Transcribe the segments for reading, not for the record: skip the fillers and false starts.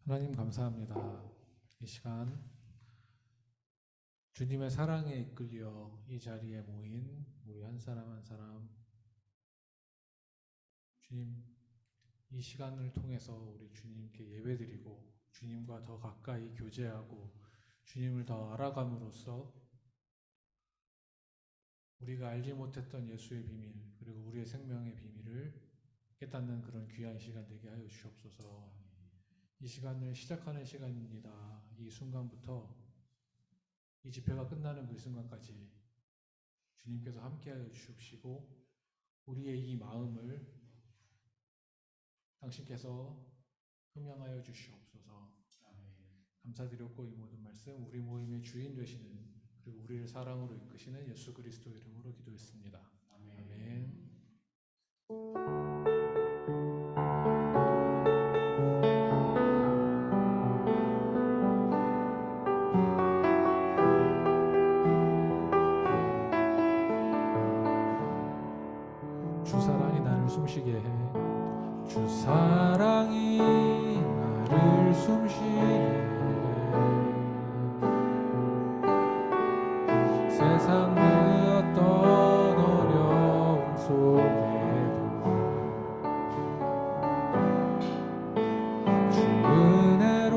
하나님 감사합니다. 이 시간 주님의 사랑에 이끌려 이 자리에 모인 우리 한 사람 한 사람, 주님, 이 시간을 통해서 우리 주님께 예배드리고 주님과 더 가까이 교제하고 주님을 더 알아감으로써 우리가 알지 못했던 예수의 비밀, 그리고 우리의 생명의 비밀을 깨닫는 그런 귀한 시간 되게 하여 주시옵소서. 이 시간을 시작하는 시간입니다. 이 순간부터 이 집회가 끝나는 그 순간까지 주님께서 함께하여 주시옵시고 우리의 이 마음을 당신께서 흠양하여 주시옵소서. 감사드렸고 이 모든 말씀 우리 모임의 주인 되시는 그리고 우리를 사랑으로 이끄시는 예수 그리스도 이름으로 기도했습니다. 아멘. 주 사랑이 나를 숨쉬게 해. 주 사랑이 나를 숨쉬게 해. 세상 그 어떤 어려움 속에도 주 은혜로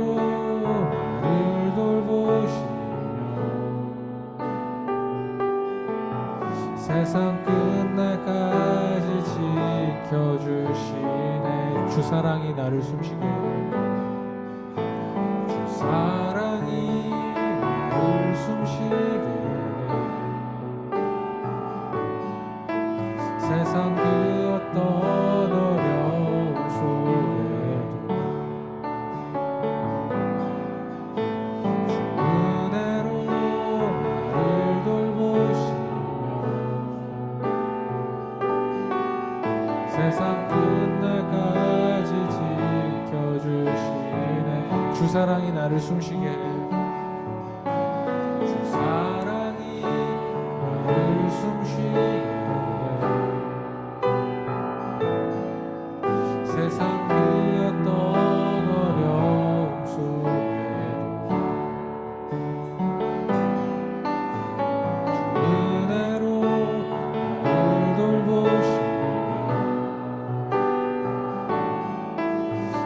나를 돌보시며 세상 끝날까지 지켜주시네. 주 사랑이 나를 숨쉬게 해. 주 사랑이 나를 숨쉬게 해. 세상 그 어떤 어려움 속에도 주 은혜로 나를 돌보시며 세상 끝날까지 지켜주시네. 주 사랑이 나를 숨쉬게 해. 주 사랑이 나를 숨쉬게 해. 세상 그 어떤 어려움 속에도 주 은혜로 나를 돌보시며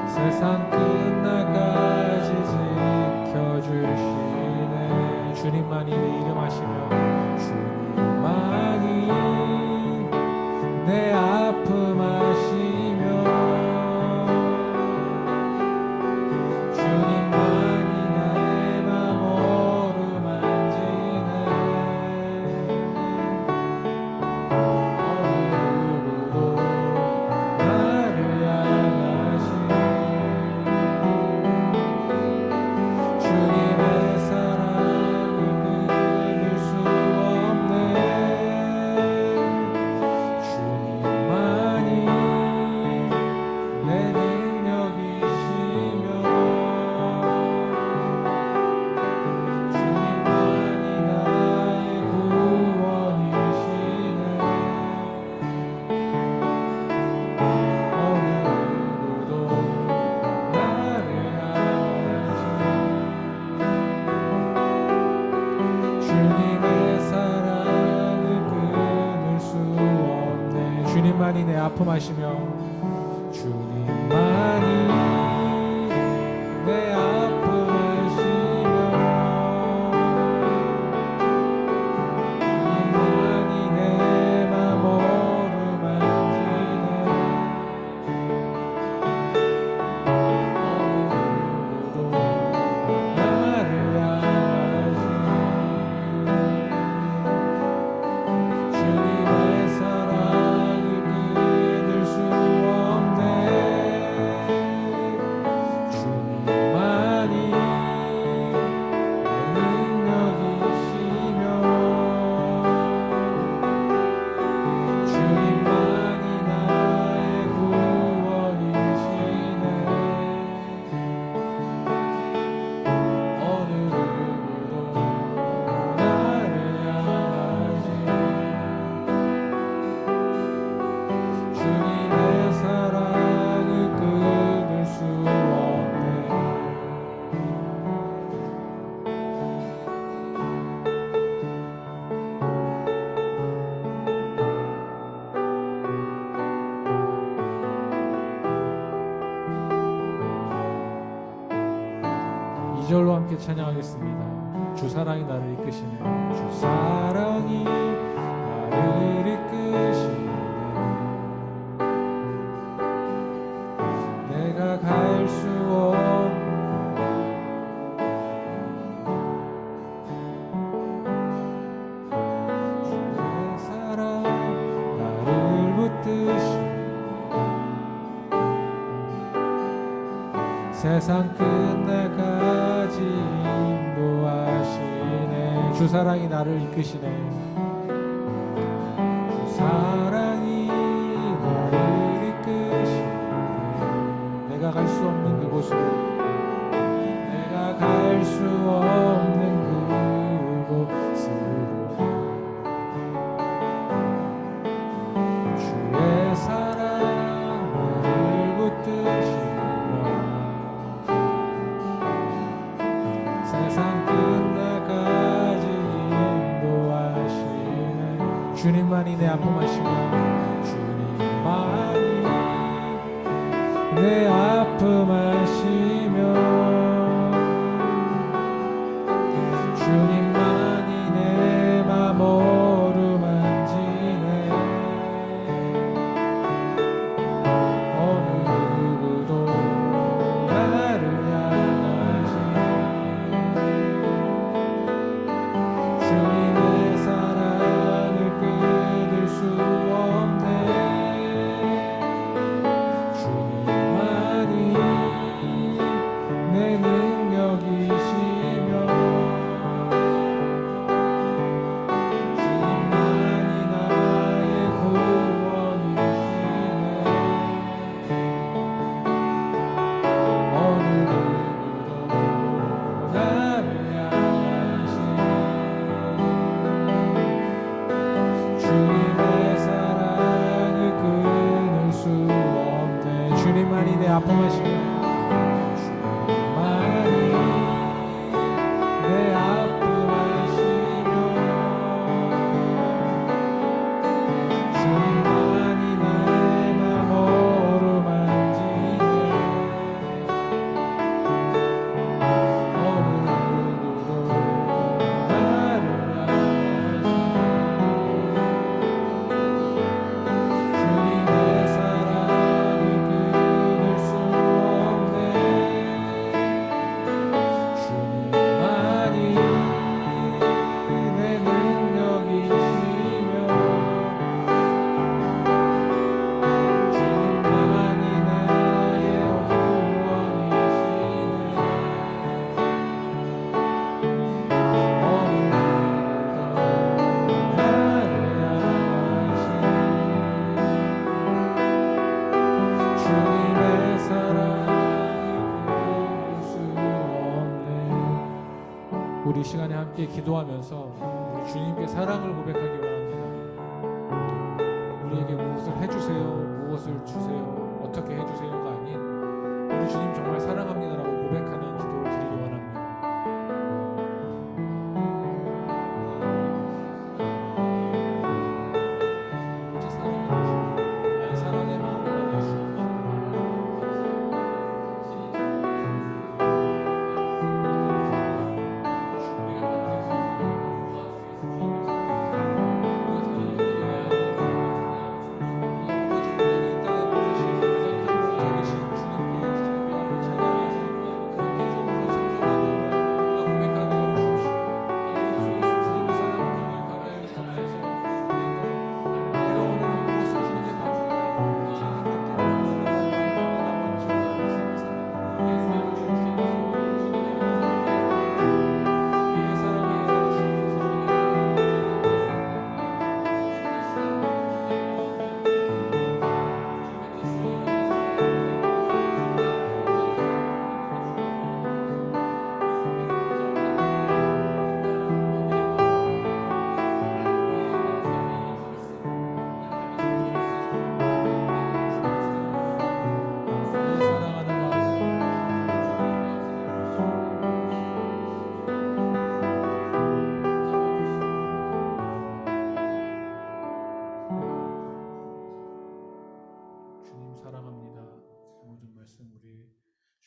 세상 끝날까지 지켜주시네. 주님만이 내 이름 하시며 주님만이 내 아픔 하시며 주님만이 나의 맘 어루만지네. 어느 누구도 나를 향하시 주님의 사랑을 끊을 수 없네. 주님만이 내 능력이시며 주님만이 나의 구원이시네. 어느 누구도 나를 향하시 주님의 사랑을 끊을 수 없네. 주님만이 내 아픔 하시며 주님만이 내 아픔 하시며 주님만이 내 맘 어루만지네. 어느 누구도 나를 향하시 주님의 사랑을 끊을 수 2절로 함께 찬양하겠습니다. 주 사랑이 나를 이끄시네. 주 사랑이 나를 이끄시네. 내가 갈 수 없는 주의 사랑 나를 붙드시네. 세상 끝내까지 인도하시네. 주 사랑이 나를 이끄시네. 주 사랑이 나를 이끄시네. 내가 갈 수 없는 그곳으로, 내가 갈 수 없는 그곳으로 주의 사랑 나를 붙드시네. 세상 끝내까지 인도하시네. 주님만이 내 아픔하시며, 주님만이 내 아픔하시며, 주님만이 내 맘 어루만지네. 어느 누구도 나를 향하시네. 주님의 사랑을 끊을 수 없네. 주님만이 내 능력이시며, 주님만이 나의 구원이시네. 어느 누구도 나를 향하시네. 주님의 사랑을 끊을 수 없네. 주님만이 내 아픔하시며, 주님만이 내 아픔하시며, 주님만이 나의 맘 어루만지네. 어느 누구도 나를 향하시네. 주님의 사랑을 끊을 수 없네. 주님만이 내 능력이시며, 주님만이 나의 구원이시네. 어느 누구도 나를 향하시네. 주님의 사랑을 끊을 수 없네. 우리 시간에 함께 기도하면서 우리 주님께 사랑을 고백하기 원합니다. 우리에게 무엇을 해주세요, 무엇을 주세요, 어떻게 해주세요가 아닌 우리 주님 정말 사랑합니다라고 고백하는 기도 드리기 원합니다. 어찌 사랑하시니 나의 사랑의 마음을 받으시옵소서. 우리가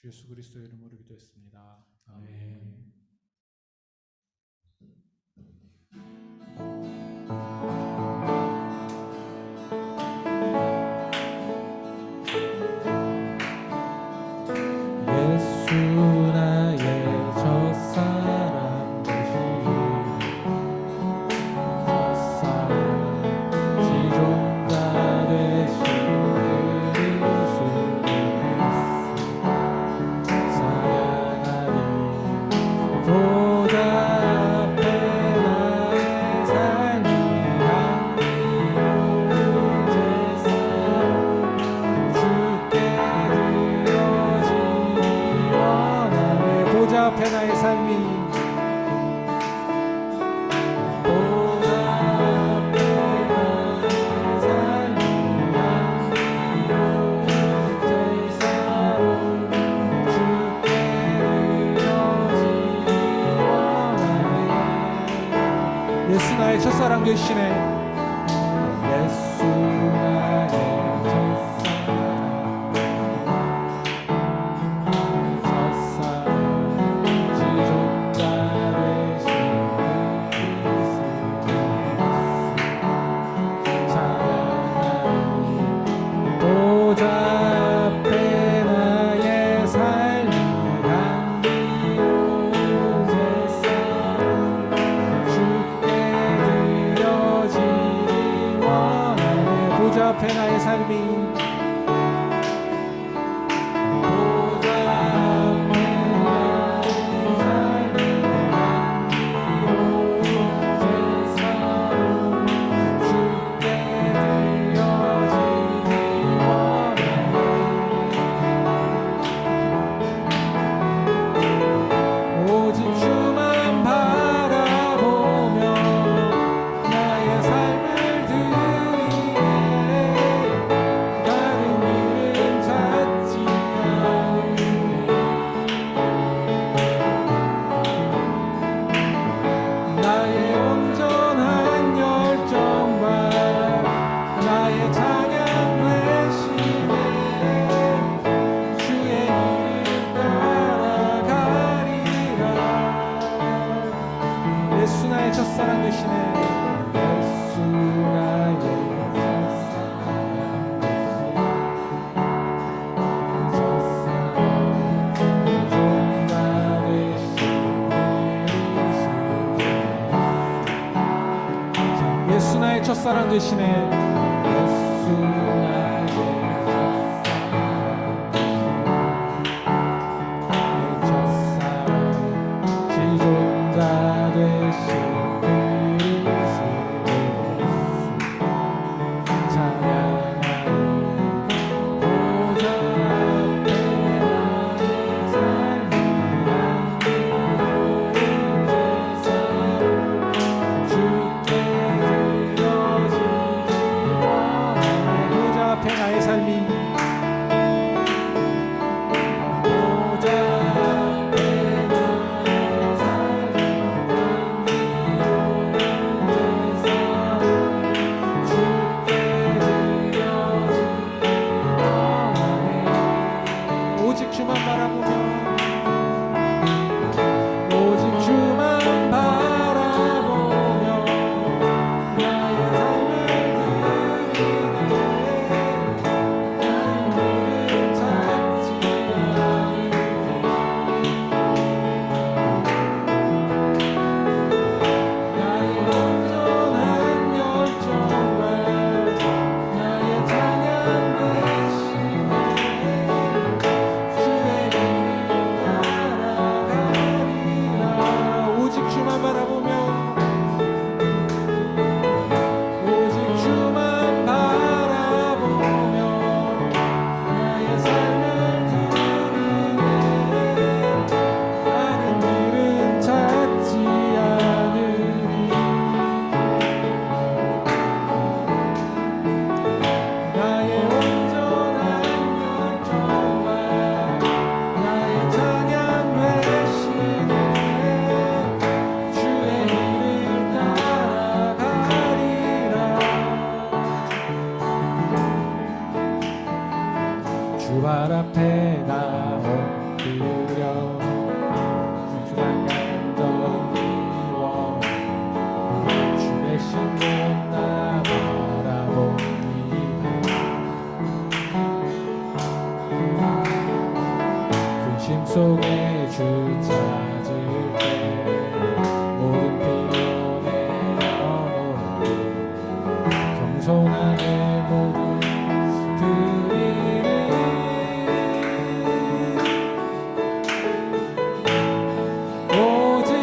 주 예수 그리스도의 이름으로 기도했습니다. 아멘. 예수 나의 첫사랑 되시니 첫사랑 지존자 되신 그리스도 사랑하니 보좌 앞에 나의 삶이 향기로운 제사로 주께 드려지니 원하네. 보좌 앞에 나의 삶이 보좌 앞에 나의 삶이 향기로운 제사로 주께 드려지니 원하네. 예수 나의 첫사랑 되시네. 예수 나의 첫사랑 지존자 되신 그리스도 찬양하니 보좌 앞에 나의 삶이 향기로운 제사로 주께 드려지니 원하네. 보좌 앞에 나의 삶이 보좌 앞에 나의 삶이 향기로운 제사로 주께 드려지니 원하네. 오직 주만 바라보며 나의 삶을 드리네. 다른 길은 찾지 않으니 나의 온전한 열정과 나의 찬양 되시네. 주의 길을 따라가리라. 예수 나의 첫사랑 되시네. 예수 나의 예수 나의 첫사랑 되시네. 예수 나의 첫사랑 지존자 되신 그리스도 찬양하니 보좌 앞에 나의 삶이 향기로운 제사로 주께 드려지니 원하네. 보좌 앞에 나의 삶이 보좌 앞에 나의 삶이 향기로운 제사로 주께 드려지니 원하네. 오직 주만 바라보며 오직 주만 바라보며 나의 삶을 드리네. 다른 길은 찾지 않으니 나의 온전한 열정과 나의 찬양 되시네. 주의 길을 따라가리라. 오직 주만 바라보며 오직 주만 바라보며 나의 삶을 드리네. 다른 길은 찾지 않으니 나의 온전한 열정과 나의 찬양 되시네. 주의 길을 따라가리라. 주 발 앞에 나온 드려 귀중한 감동 이워 주의 신분 나 바라봅니다. 근심 속에 주 찾을 때 모든 필요 내려놓고 겸손한 내 모든 드리네. 오직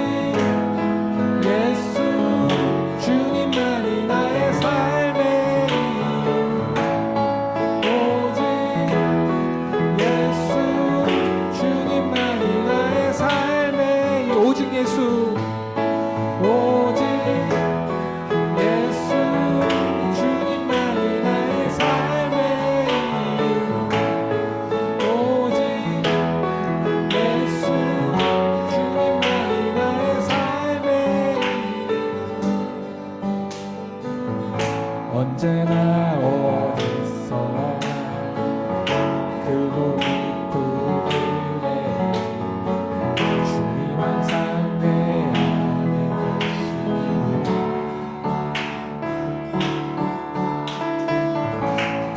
예수 주님만이 나의 삶의 이유. 오직 예수 주님만이 나의 삶의 이유. 오직 예수 오직 예수 주님만이 나의 삶의 이유. 오직 예수 주님만이 나의 삶의 이유. 언제나 어디서나 크고 깊은 은혜 주님 항상 내 안에 계시고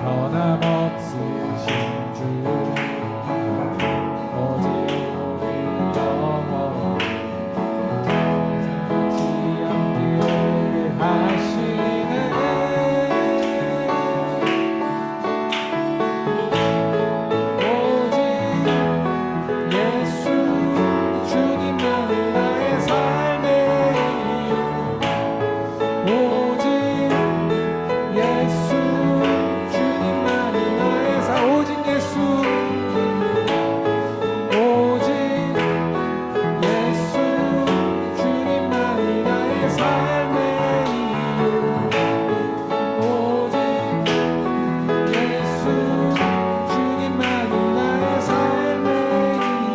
변함없으신 주 오직 우리 영원히 잊지 않게 하시네. 오직 예수 주님만이 나의 삶의 이유. 오직 예수 주님만이 나의 삶. 오직 예수 오직 예수 주님만이 나의 삶의 이유. 오직 예수 주님만이 나의 삶의 이유.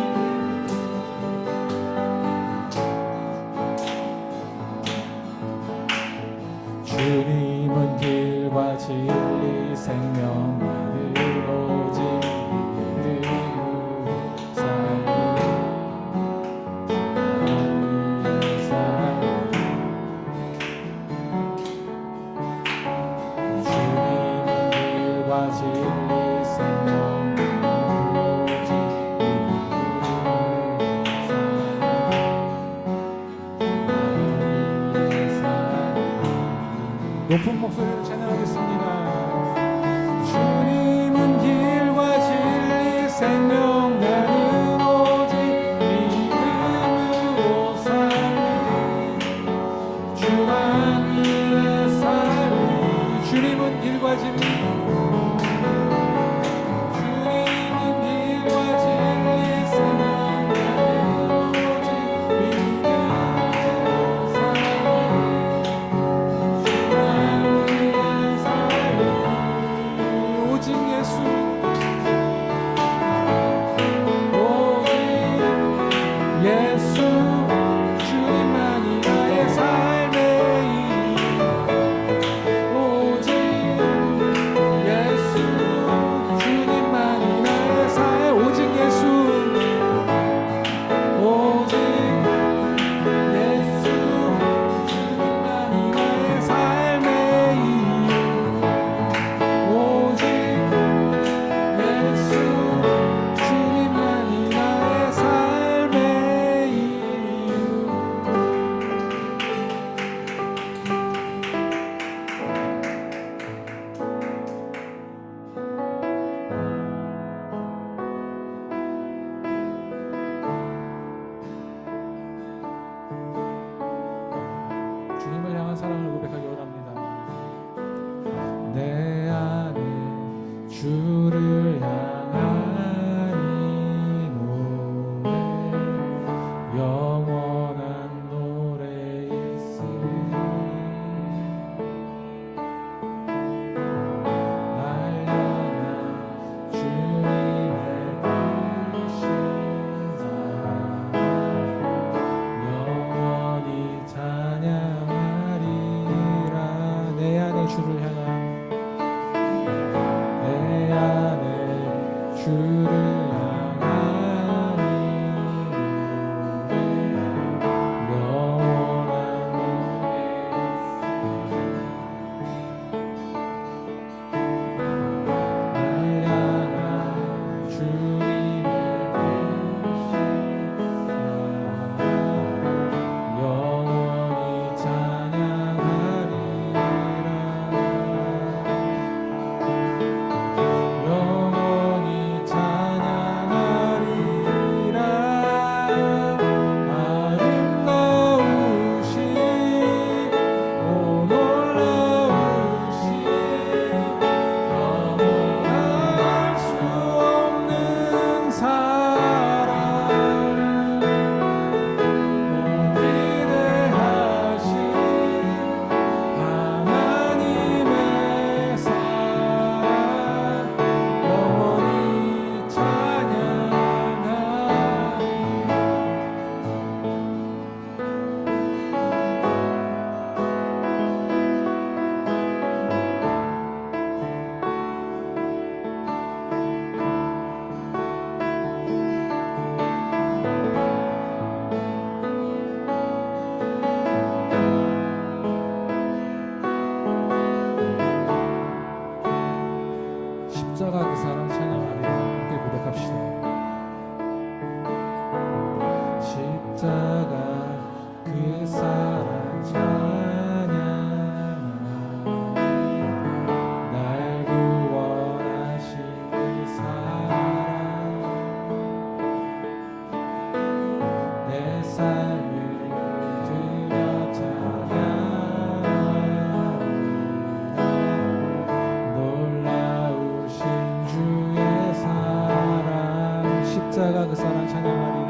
주님은 길과 진리 생명 나를 오직 믿으 살리 주님은 길과 진리 생명 나를 오직 믿으 살리. 높은 목소리로 찬양하겠습니다. 주님은 길과 진리 생명 나는 오직 믿음으로 살리 주만 위해 살리. 주님은 길과 진리 주님은 길과 진리 생명 나는 오직 믿음으로 살리 주만 위해 살리. 오직 예수 오직 예수 주님만이 나의 삶의 이유. 오직 예수 주님만이 나의 삶. 오직 예수 오직 예수 주님만이 나의 삶의 이유. 오직 예수 주님만이 나의 삶의 이유. 주님을 향한 사랑을 고백하기 원합니다. 내 안에 주를 향한 이 노래 영원한 노래 있으니 날 향한 주님의 크신 사랑 영원히 찬양하리라. 십자가 그 사랑 찬양하리. 날 구원하신 그 사랑 내 삶을 드려 찬양하리. 놀라우신 주의 사랑 십자가 그 사랑 찬양하리.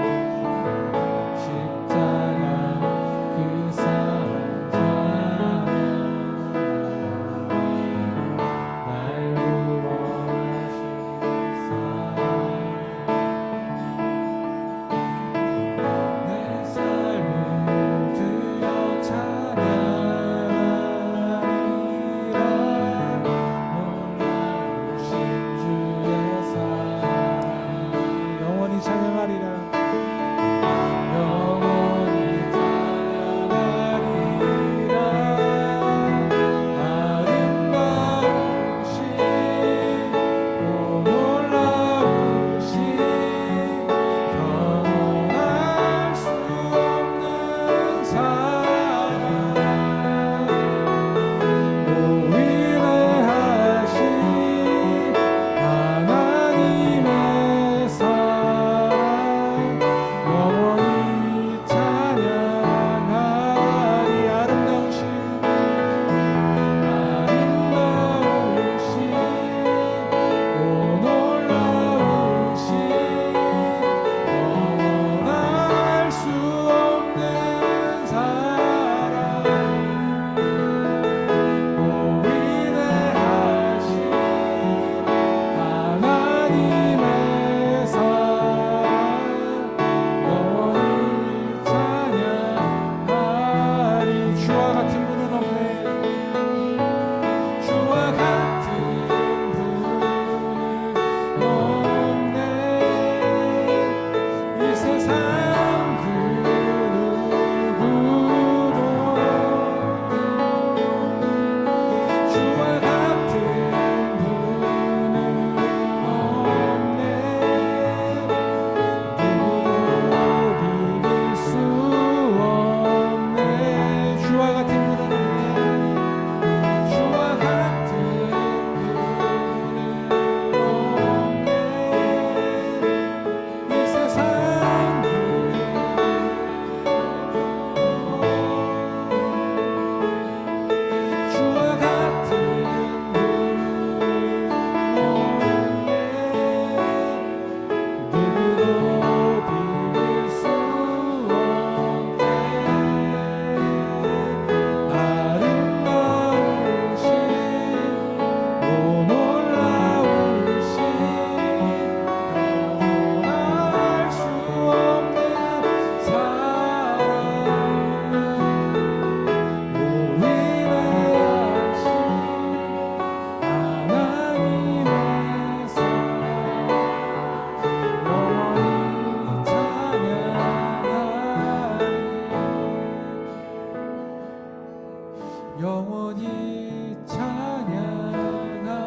영원히 찬양하리.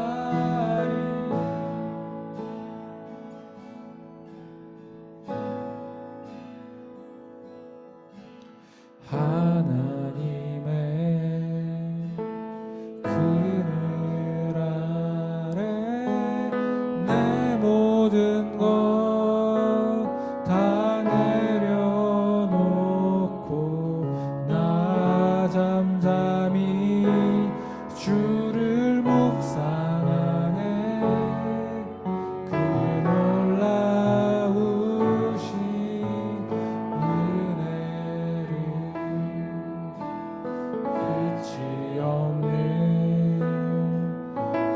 하나님의 그늘 아래 내 모든 것 다 내려놓고 나 잠잠히 주를 묵상하네. 그 놀라우신 은혜를 끝이 없는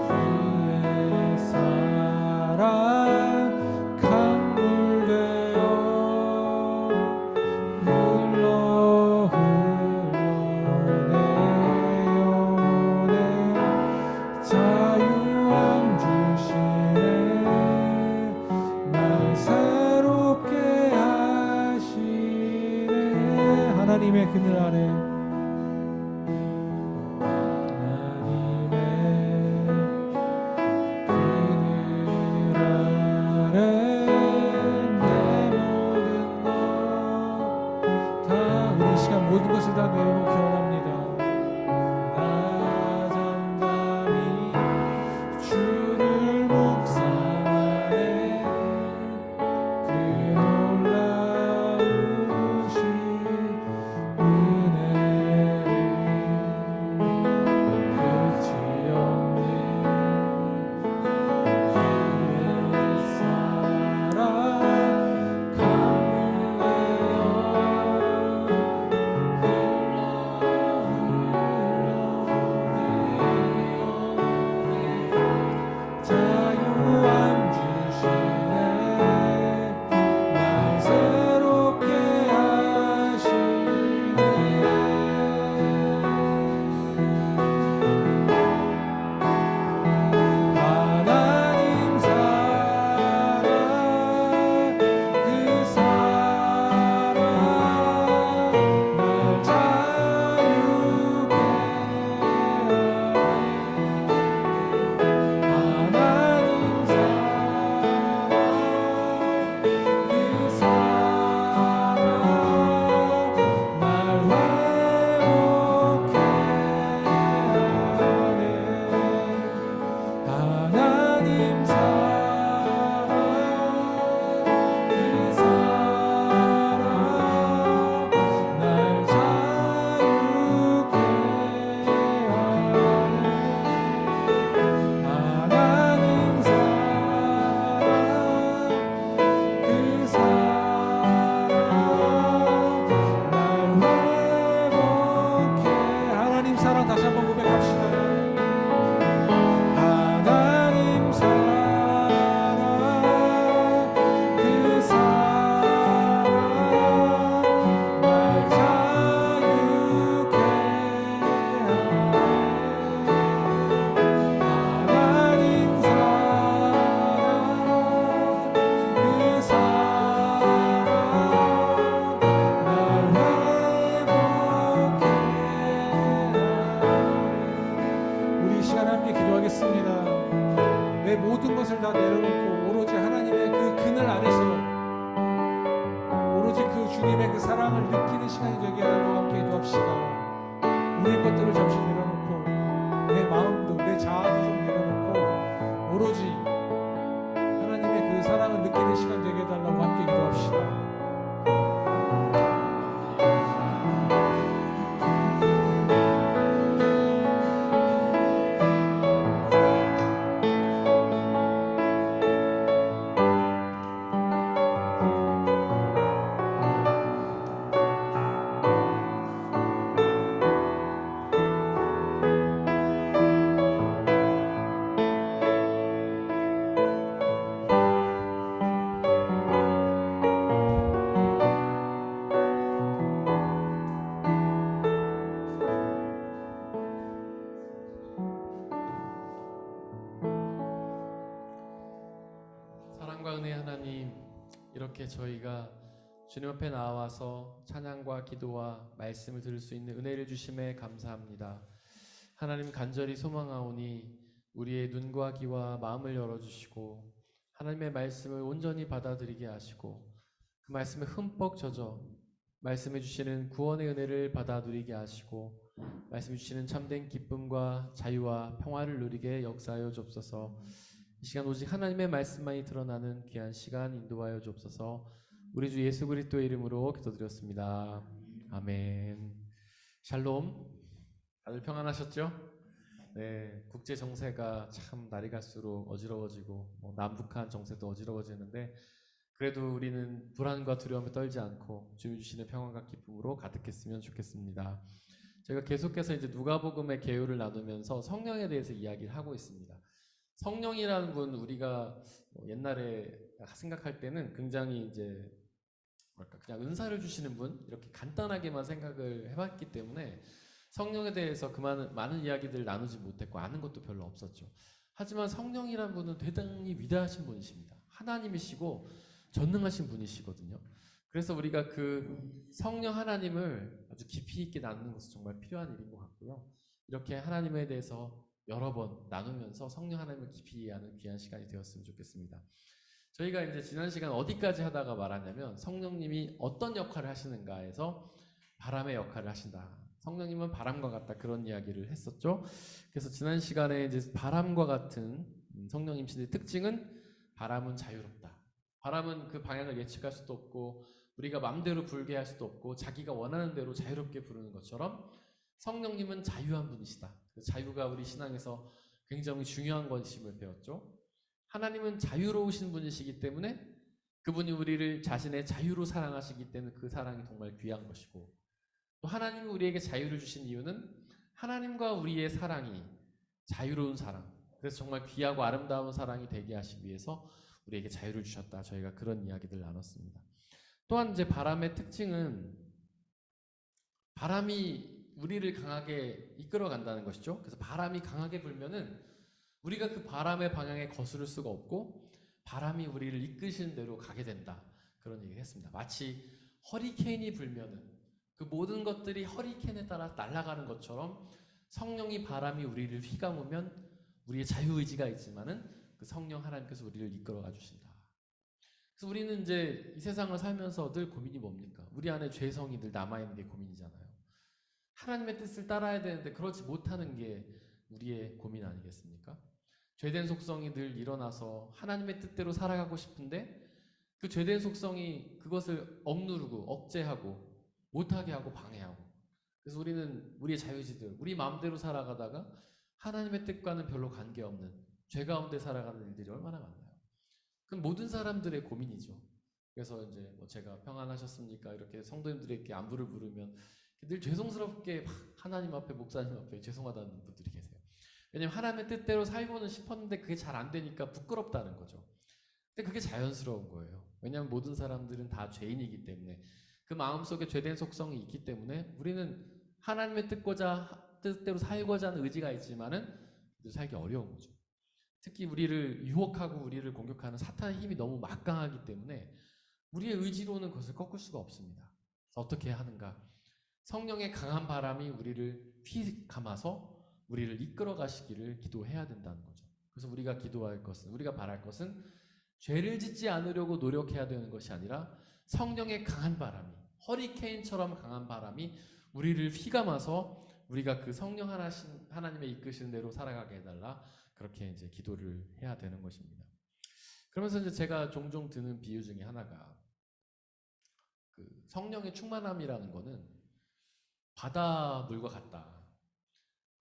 주의 사랑 강물 되어 흘러 내 영혼에 자유함 주시네. 날 새롭게 하시네. 하나님의 그늘 아래 내 모든 것 사랑을 느끼는 시간이 되게 하려고 함께 기도합시다. 우리 것들을 잠시 내려놓고 내 마음도 내 자아도 좀 내려놓고 오로지 하나님의 그 사랑을 느끼는 시간 되게 해달라고 함께 기도합시다. 사랑과 은혜의 하나님, 이렇게 저희가 주님 앞에 나와서 찬양과 기도와 말씀을 들을 수 있는 은혜를 주심에 감사합니다. 하나님, 간절히 소망하오니 우리의 눈과 귀와 마음을 열어주시고 하나님의 말씀을 온전히 받아들이게 하시고 그 말씀에 흠뻑 젖어 말씀해 주시는 구원의 은혜를 받아 누리게 하시고 말씀해 주시는 참된 기쁨과 자유와 평화를 누리게 역사하여 주옵소서. 이 시간 오직 하나님의 말씀만이 드러나는 귀한 시간 인도하여 주옵소서. 우리 주 예수 그리스도의 이름으로 기도드렸습니다. 아멘. 샬롬. 다들 평안하셨죠? 네, 국제 정세가 참 날이 갈수록 어지러워지고 남북한 정세도 어지러워지는데 그래도 우리는 불안과 두려움에 떨지 않고 주님 주시는 평안과 기쁨으로 가득했으면 좋겠습니다. 제가 계속해서 이제 누가복음의 개요를 나누면서 성령에 대해서 이야기를 하고 있습니다. 성령이라는 분, 우리가 옛날에 생각할 때는 굉장히 이제 그냥 은사를 주시는 분 이렇게 간단하게만 생각을 해봤기 때문에 성령에 대해서 그 많은 이야기들을 나누지 못했고 아는 것도 별로 없었죠. 하지만 성령이라는 분은 대단히 위대하신 분이십니다. 하나님이시고 전능하신 분이시거든요. 그래서 우리가 그 성령 하나님을 아주 깊이 있게 나누는 것은 정말 필요한 일인 것 같고요. 이렇게 하나님에 대해서 여러 번 나누면서 성령 하나님을 깊이 이해하는 귀한 시간이 되었으면 좋겠습니다. 저희가 이제 지난 시간 어디까지 하다가 말하냐면 성령님이 어떤 역할을 하시는가에서 바람의 역할을 하신다. 성령님은 바람과 같다, 그런 이야기를 했었죠. 그래서 지난 시간에 이제 바람과 같은 성령님신의 특징은 바람은 자유롭다. 바람은 그 방향을 예측할 수도 없고 우리가 마음대로 불게 할 수도 없고 자기가 원하는 대로 자유롭게 부르는 것처럼 성령님은 자유한 분이시다. 자유가 우리 신앙에서 굉장히 중요한 것임을 배웠죠. 하나님은 자유로우신 분이시기 때문에 그분이 우리를 자신의 자유로 사랑하시기 때문에 그 사랑이 정말 귀한 것이고, 또 하나님이 우리에게 자유를 주신 이유는 하나님과 우리의 사랑이 자유로운 사랑, 그래서 정말 귀하고 아름다운 사랑이 되게 하시기 위해서 우리에게 자유를 주셨다. 저희가 그런 이야기들을 나눴습니다. 또한 이제 바람의 특징은 바람이 우리를 강하게 이끌어 간다는 것이죠. 그래서 바람이 강하게 불면은 우리가 그 바람의 방향에 거스를 수가 없고 바람이 우리를 이끄시는 대로 가게 된다. 그런 얘기를 했습니다. 마치 허리케인이 불면은 그 모든 것들이 허리케인에 따라 날아가는 것처럼 성령이 바람이 우리를 휘감으면 우리의 자유의지가 있지만은 그 성령 하나님께서 우리를 이끌어가 주신다. 그래서 우리는 이제 이 세상을 살면서 늘 고민이 뭡니까? 우리 안에 죄성이 늘 남아있는 게 고민이잖아요. 하나님의 뜻을 따라야 되는데 그렇지 못하는 게 우리의 고민 아니겠습니까? 죄된 속성이 늘 일어나서 하나님의 뜻대로 살아가고 싶은데 그 죄된 속성이 그것을 억누르고 억제하고 못하게 하고 방해하고, 그래서 우리는 우리의 자유지들, 우리 마음대로 살아가다가 하나님의 뜻과는 별로 관계없는 죄 가운데 살아가는 일들이 얼마나 많나요? 그건 모든 사람들의 고민이죠. 그래서 이제 제가 평안하셨습니까? 이렇게 성도님들에게 안부를 부르면 늘 죄송스럽게 하나님 앞에, 목사님 앞에 죄송하다는 분들이 계세요. 왜냐면 하나님의 뜻대로 살고는 싶었는데 그게 잘 안 되니까 부끄럽다는 거죠. 근데 그게 자연스러운 거예요. 왜냐하면 모든 사람들은 다 죄인이기 때문에, 그 마음속에 죄된 속성이 있기 때문에 우리는 하나님의 뜻대로 살고자 하는 의지가 있지만은 살기 어려운 거죠. 특히 우리를 유혹하고 우리를 공격하는 사탄의 힘이 너무 막강하기 때문에 우리의 의지로는 그것을 꺾을 수가 없습니다. 어떻게 하는가? 성령의 강한 바람이 우리를 휘감아서 우리를 이끌어 가시기를 기도해야 된다는 거죠. 그래서 우리가 기도할 것은, 우리가 바랄 것은 죄를 짓지 않으려고 노력해야 되는 것이 아니라 성령의 강한 바람이, 허리케인처럼 강한 바람이 우리를 휘감아서 우리가 그 성령 하나님의 이끄시는 대로 살아가게 해달라, 그렇게 이제 기도를 해야 되는 것입니다. 그러면서 이제 제가 종종 드는 비유 중에 하나가, 그 성령의 충만함이라는 거는 바닷물과 같다.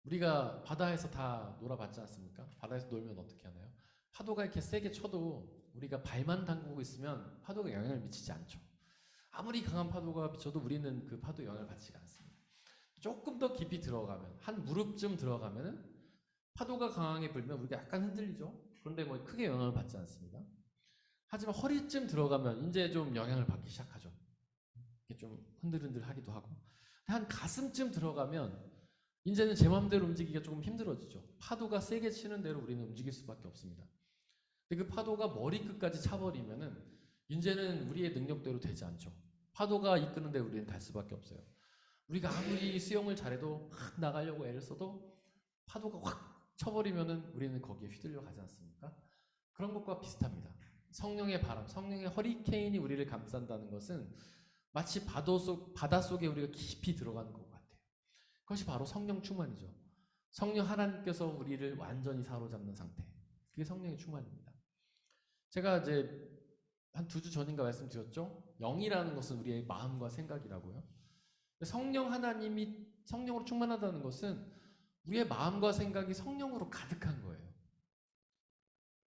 우리가 바다에서 다 놀아봤지 않습니까? 바다에서 놀면 어떻게 하나요? 파도가 이렇게 세게 쳐도 우리가 발만 담그고 있으면 파도가 영향을 미치지 않죠. 아무리 강한 파도가 미쳐도 우리는 그 파도에 영향을 받지 않습니다. 조금 더 깊이 들어가면, 한 무릎쯤 들어가면은 파도가 강하게 불면 우리가 약간 흔들리죠. 그런데 뭐 크게 영향을 받지 않습니다. 하지만 허리쯤 들어가면 이제 좀 영향을 받기 시작하죠. 이게 좀 흔들흔들하기도 하고. 한 가슴쯤 들어가면 이제는 제 마음대로 움직이기가 조금 힘들어지죠. 파도가 세게 치는 대로 우리는 움직일 수밖에 없습니다. 근데 그 파도가 머리끝까지 차버리면은 이제는 우리의 능력대로 되지 않죠. 파도가 이끄는 대로 우리는 갈 수밖에 없어요. 우리가 아무리 수영을 잘해도 확 나가려고 애를 써도 파도가 확 쳐버리면은 우리는 거기에 휘둘려 가지 않습니까? 그런 것과 비슷합니다. 성령의 바람, 성령의 허리케인이 우리를 감싼다는 것은 마치 바다 속에 우리가 깊이 들어가는 것 같아요. 그것이 바로 성령 충만이죠. 성령 하나님께서 우리를 완전히 사로잡는 상태. 그게 성령의 충만입니다. 제가 이제 한 2주 전인가 말씀드렸죠. 영이라는 것은 우리의 마음과 생각이라고요. 성령 하나님이 성령으로 충만하다는 것은 우리의 마음과 생각이 성령으로 가득한 거예요.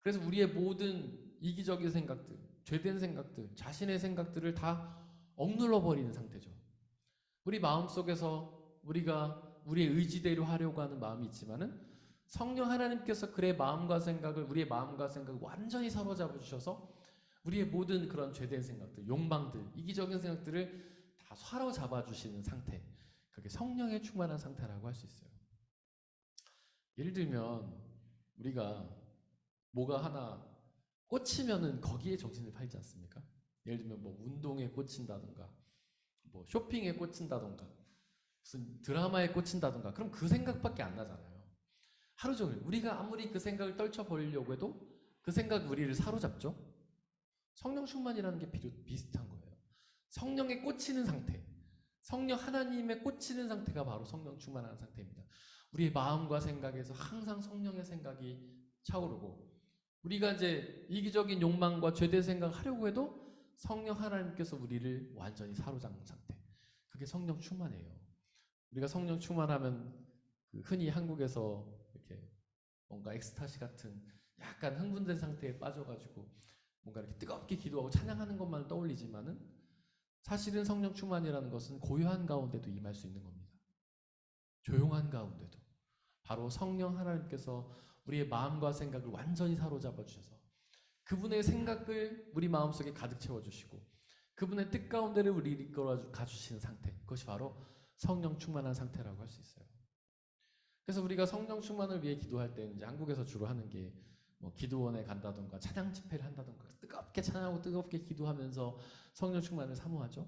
그래서 우리의 모든 이기적인 생각들, 죄된 생각들, 자신의 생각들을 다 억눌러 버리는 상태죠. 우리 마음속에서 우리가 우리의 의지대로 하려고 하는 마음이 있지만은 성령 하나님께서 그의 마음과 생각을, 우리의 마음과 생각을 완전히 사로잡아 주셔서 우리의 모든 그런 죄된 생각들, 욕망들, 이기적인 생각들을 다 사로잡아 주시는 상태, 그게 성령의 충만한 상태라고 할 수 있어요. 예를 들면 우리가 뭐가 하나 꽂히면은 거기에 정신을 팔지 않습니까? 예를 들면 뭐 운동에 꽂힌다든가, 뭐 쇼핑에 꽂힌다든가, 무슨 드라마에 꽂힌다든가, 그럼 그 생각밖에 안 나잖아요. 하루 종일 우리가 아무리 그 생각을 떨쳐버리려고 해도 그 생각이 우리를 사로잡죠. 성령 충만이라는 게 비슷한 거예요. 성령에 꽂히는 상태, 성령 하나님에 꽂히는 상태가 바로 성령 충만한 상태입니다. 우리의 마음과 생각에서 항상 성령의 생각이 차오르고, 우리가 이제 이기적인 욕망과 죄된 생각을 하려고 해도 성령 하나님께서 우리를 완전히 사로잡는 상태, 그게 성령 충만이에요. 우리가 성령 충만하면 흔히 한국에서 이렇게 뭔가 엑스타시 같은 약간 흥분된 상태에 빠져가지고 뭔가 이렇게 뜨겁게 기도하고 찬양하는 것만 떠올리지만은 사실은 성령 충만이라는 것은 고요한 가운데도 임할 수 있는 겁니다. 조용한 가운데도 바로 성령 하나님께서 우리의 마음과 생각을 완전히 사로잡아 주셔서 그분의 생각을 우리 마음속에 가득 채워주시고 그분의 뜻 가운데를 우리를 이끌어 가주시는 상태, 그것이 바로 성령 충만한 상태라고 할 수 있어요. 그래서 우리가 성령 충만을 위해 기도할 때 이제 한국에서 주로 하는 게 뭐 기도원에 간다던가 찬양 집회를 한다던가 뜨겁게 찬양하고 뜨겁게 기도하면서 성령 충만을 사모하죠.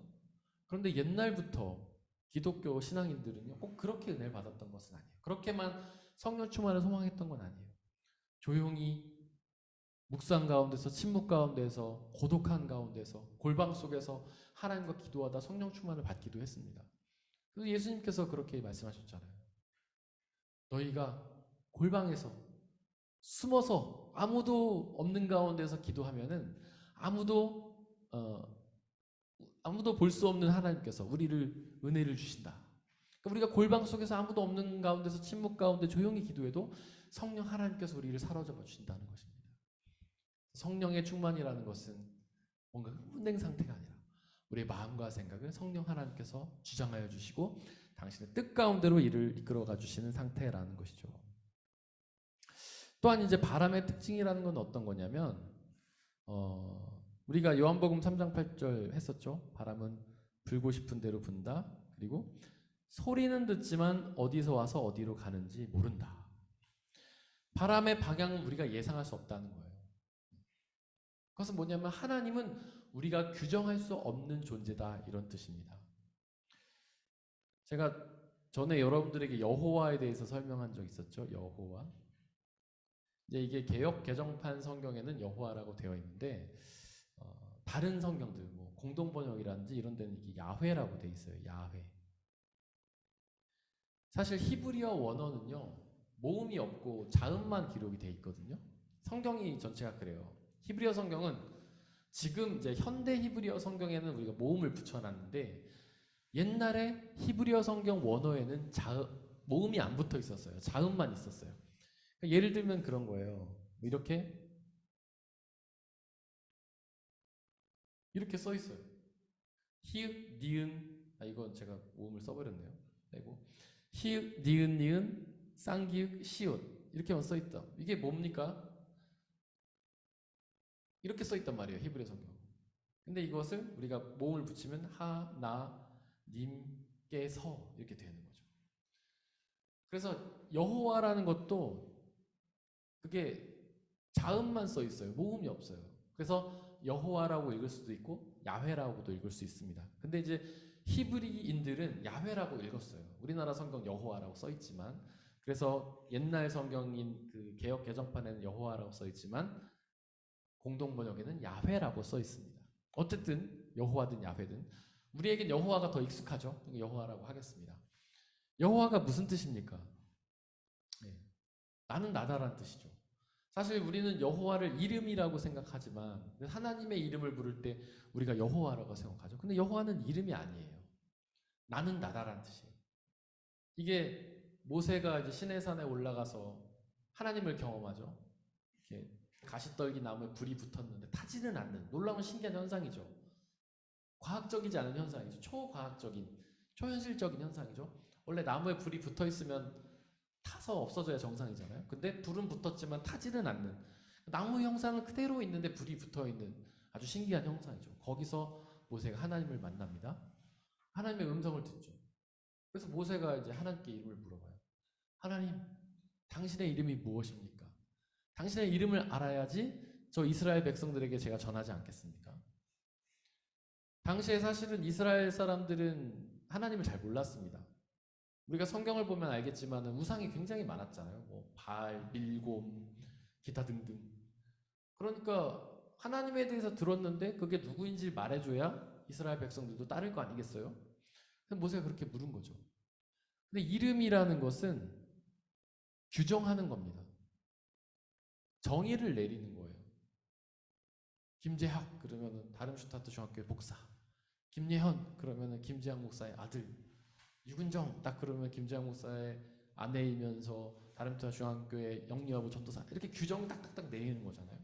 그런데 옛날부터 기독교 신앙인들은요 꼭 그렇게 은혜를 받았던 것은 아니에요. 그렇게만 성령 충만을 소망했던 건 아니에요. 조용히 묵상 가운데서, 침묵 가운데서, 고독한 가운데서, 골방 속에서 하나님과 기도하다 성령 충만을 받기도 했습니다. 그래서 예수님께서 그렇게 말씀하셨잖아요. 너희가 골방에서 숨어서 아무도 없는 가운데서 기도하면은 아무도 볼 수 없는 하나님께서 우리를 은혜를 주신다. 그러니까 우리가 골방 속에서 아무도 없는 가운데서 침묵 가운데 조용히 기도해도 성령 하나님께서 우리를 사로잡아 주신다는 것입니다. 성령의 충만이라는 것은 뭔가 흥분된 상태가 아니라 우리의 마음과 생각을 성령 하나님께서 주장하여 주시고 당신의 뜻 가운데로 이를 이끌어가 주시는 상태라는 것이죠. 또한 이제 바람의 특징이라는 건 어떤 거냐면 우리가 요한복음 3장 8절 했었죠. 바람은 불고 싶은 대로 분다. 그리고 소리는 듣지만 어디서 와서 어디로 가는지 모른다. 바람의 방향은 우리가 예상할 수 없다는 거예요. 그것은 뭐냐면 하나님은 우리가 규정할 수 없는 존재다, 이런 뜻입니다. 제가 전에 여러분들에게 여호와에 대해서 설명한 적 있었죠. 여호와. 이게 개역 개정판 성경에는 여호와라고 되어 있는데 다른 성경들, 뭐 공동 번역이라든지 이런 데는 이게 야훼라고 돼 있어요. 야훼. 사실 히브리어 원어는요, 모음이 없고 자음만 기록이 돼 있거든요. 성경이 전체가 그래요. 히브리어 성경은 지금 이제 현대 히브리어 성경에는 우리가 모음을 붙여놨는데 옛날에 히브리어 성경 원어에는 모음이 안 붙어 있었어요. 자음만 있었어요. 그러니까 예를 들면 그런 거예요. 이렇게 써 있어요. 히읗, 니은, 이건 제가 모음을 써버렸네요. 그리고 히읗, 니은, 니은, 쌍기역, 시옷 이렇게만 써 있다. 이게 뭡니까? 이렇게 써 있단 말이에요. 히브리 성경. 근데 이것을 우리가 모음을 붙이면 하나님께서 이렇게 되는 거죠. 그래서 여호와라는 것도 그게 자음만 써 있어요. 모음이 없어요. 그래서 여호와라고 읽을 수도 있고 야훼라고도 읽을 수 있습니다. 근데 이제 히브리인들은 야훼라고 읽었어요. 우리나라 성경 여호와라고 써 있지만, 그래서 옛날 성경인 그 개역 개정판에는 여호와라고 써 있지만 공동 번역에는 야훼라고 써 있습니다. 어쨌든 여호와든 야훼든 우리에겐 여호와가 더 익숙하죠. 여호와라고 하겠습니다. 여호와가 무슨 뜻입니까? 네. 나는 나다라는 뜻이죠. 사실 우리는 여호와를 이름이라고 생각하지만 하나님의 이름을 부를 때 우리가 여호와라고 생각하죠. 근데 여호와는 이름이 아니에요. 나는 나다라는 뜻이에요. 이게 모세가 이제 시내산에 올라가서 하나님을 경험하죠. 이렇게 가시떨기 나무에 불이 붙었는데 타지는 않는 놀라운 신기한 현상이죠. 과학적이지 않은 현상이죠. 초과학적인, 초현실적인 현상이죠. 원래 나무에 불이 붙어 있으면 타서 없어져야 정상이잖아요. 근데 불은 붙었지만 타지는 않는 나무 형상은 그대로 있는데 불이 붙어 있는 아주 신기한 형상이죠. 거기서 모세가 하나님을 만납니다. 하나님의 음성을 듣죠. 그래서 모세가 이제 하나님께 이름을 물어봐요. 하나님, 당신의 이름이 무엇입니까? 당신의 이름을 알아야지 저 이스라엘 백성들에게 제가 전하지 않겠습니까? 당시에 사실은 이스라엘 사람들은 하나님을 잘 몰랐습니다. 우리가 성경을 보면 알겠지만 우상이 굉장히 많았잖아요. 뭐 바알, 밀곰, 기타 등등. 그러니까 하나님에 대해서 들었는데 그게 누구인지 말해줘야 이스라엘 백성들도 따를 거 아니겠어요? 그래서 모세가 그렇게 물은 거죠. 근데 이름이라는 것은 규정하는 겁니다. 정의를 내리는 거예요. 김재학 그러면은 다름슈타트 중학교의 목사. 김예현 그러면은 김재학 목사의 아들. 유근정 딱 그러면 김재학 목사의 아내이면서 다름슈타트 중학교의 영리하고 전도사. 이렇게 규정을 딱딱딱 내리는 거잖아요.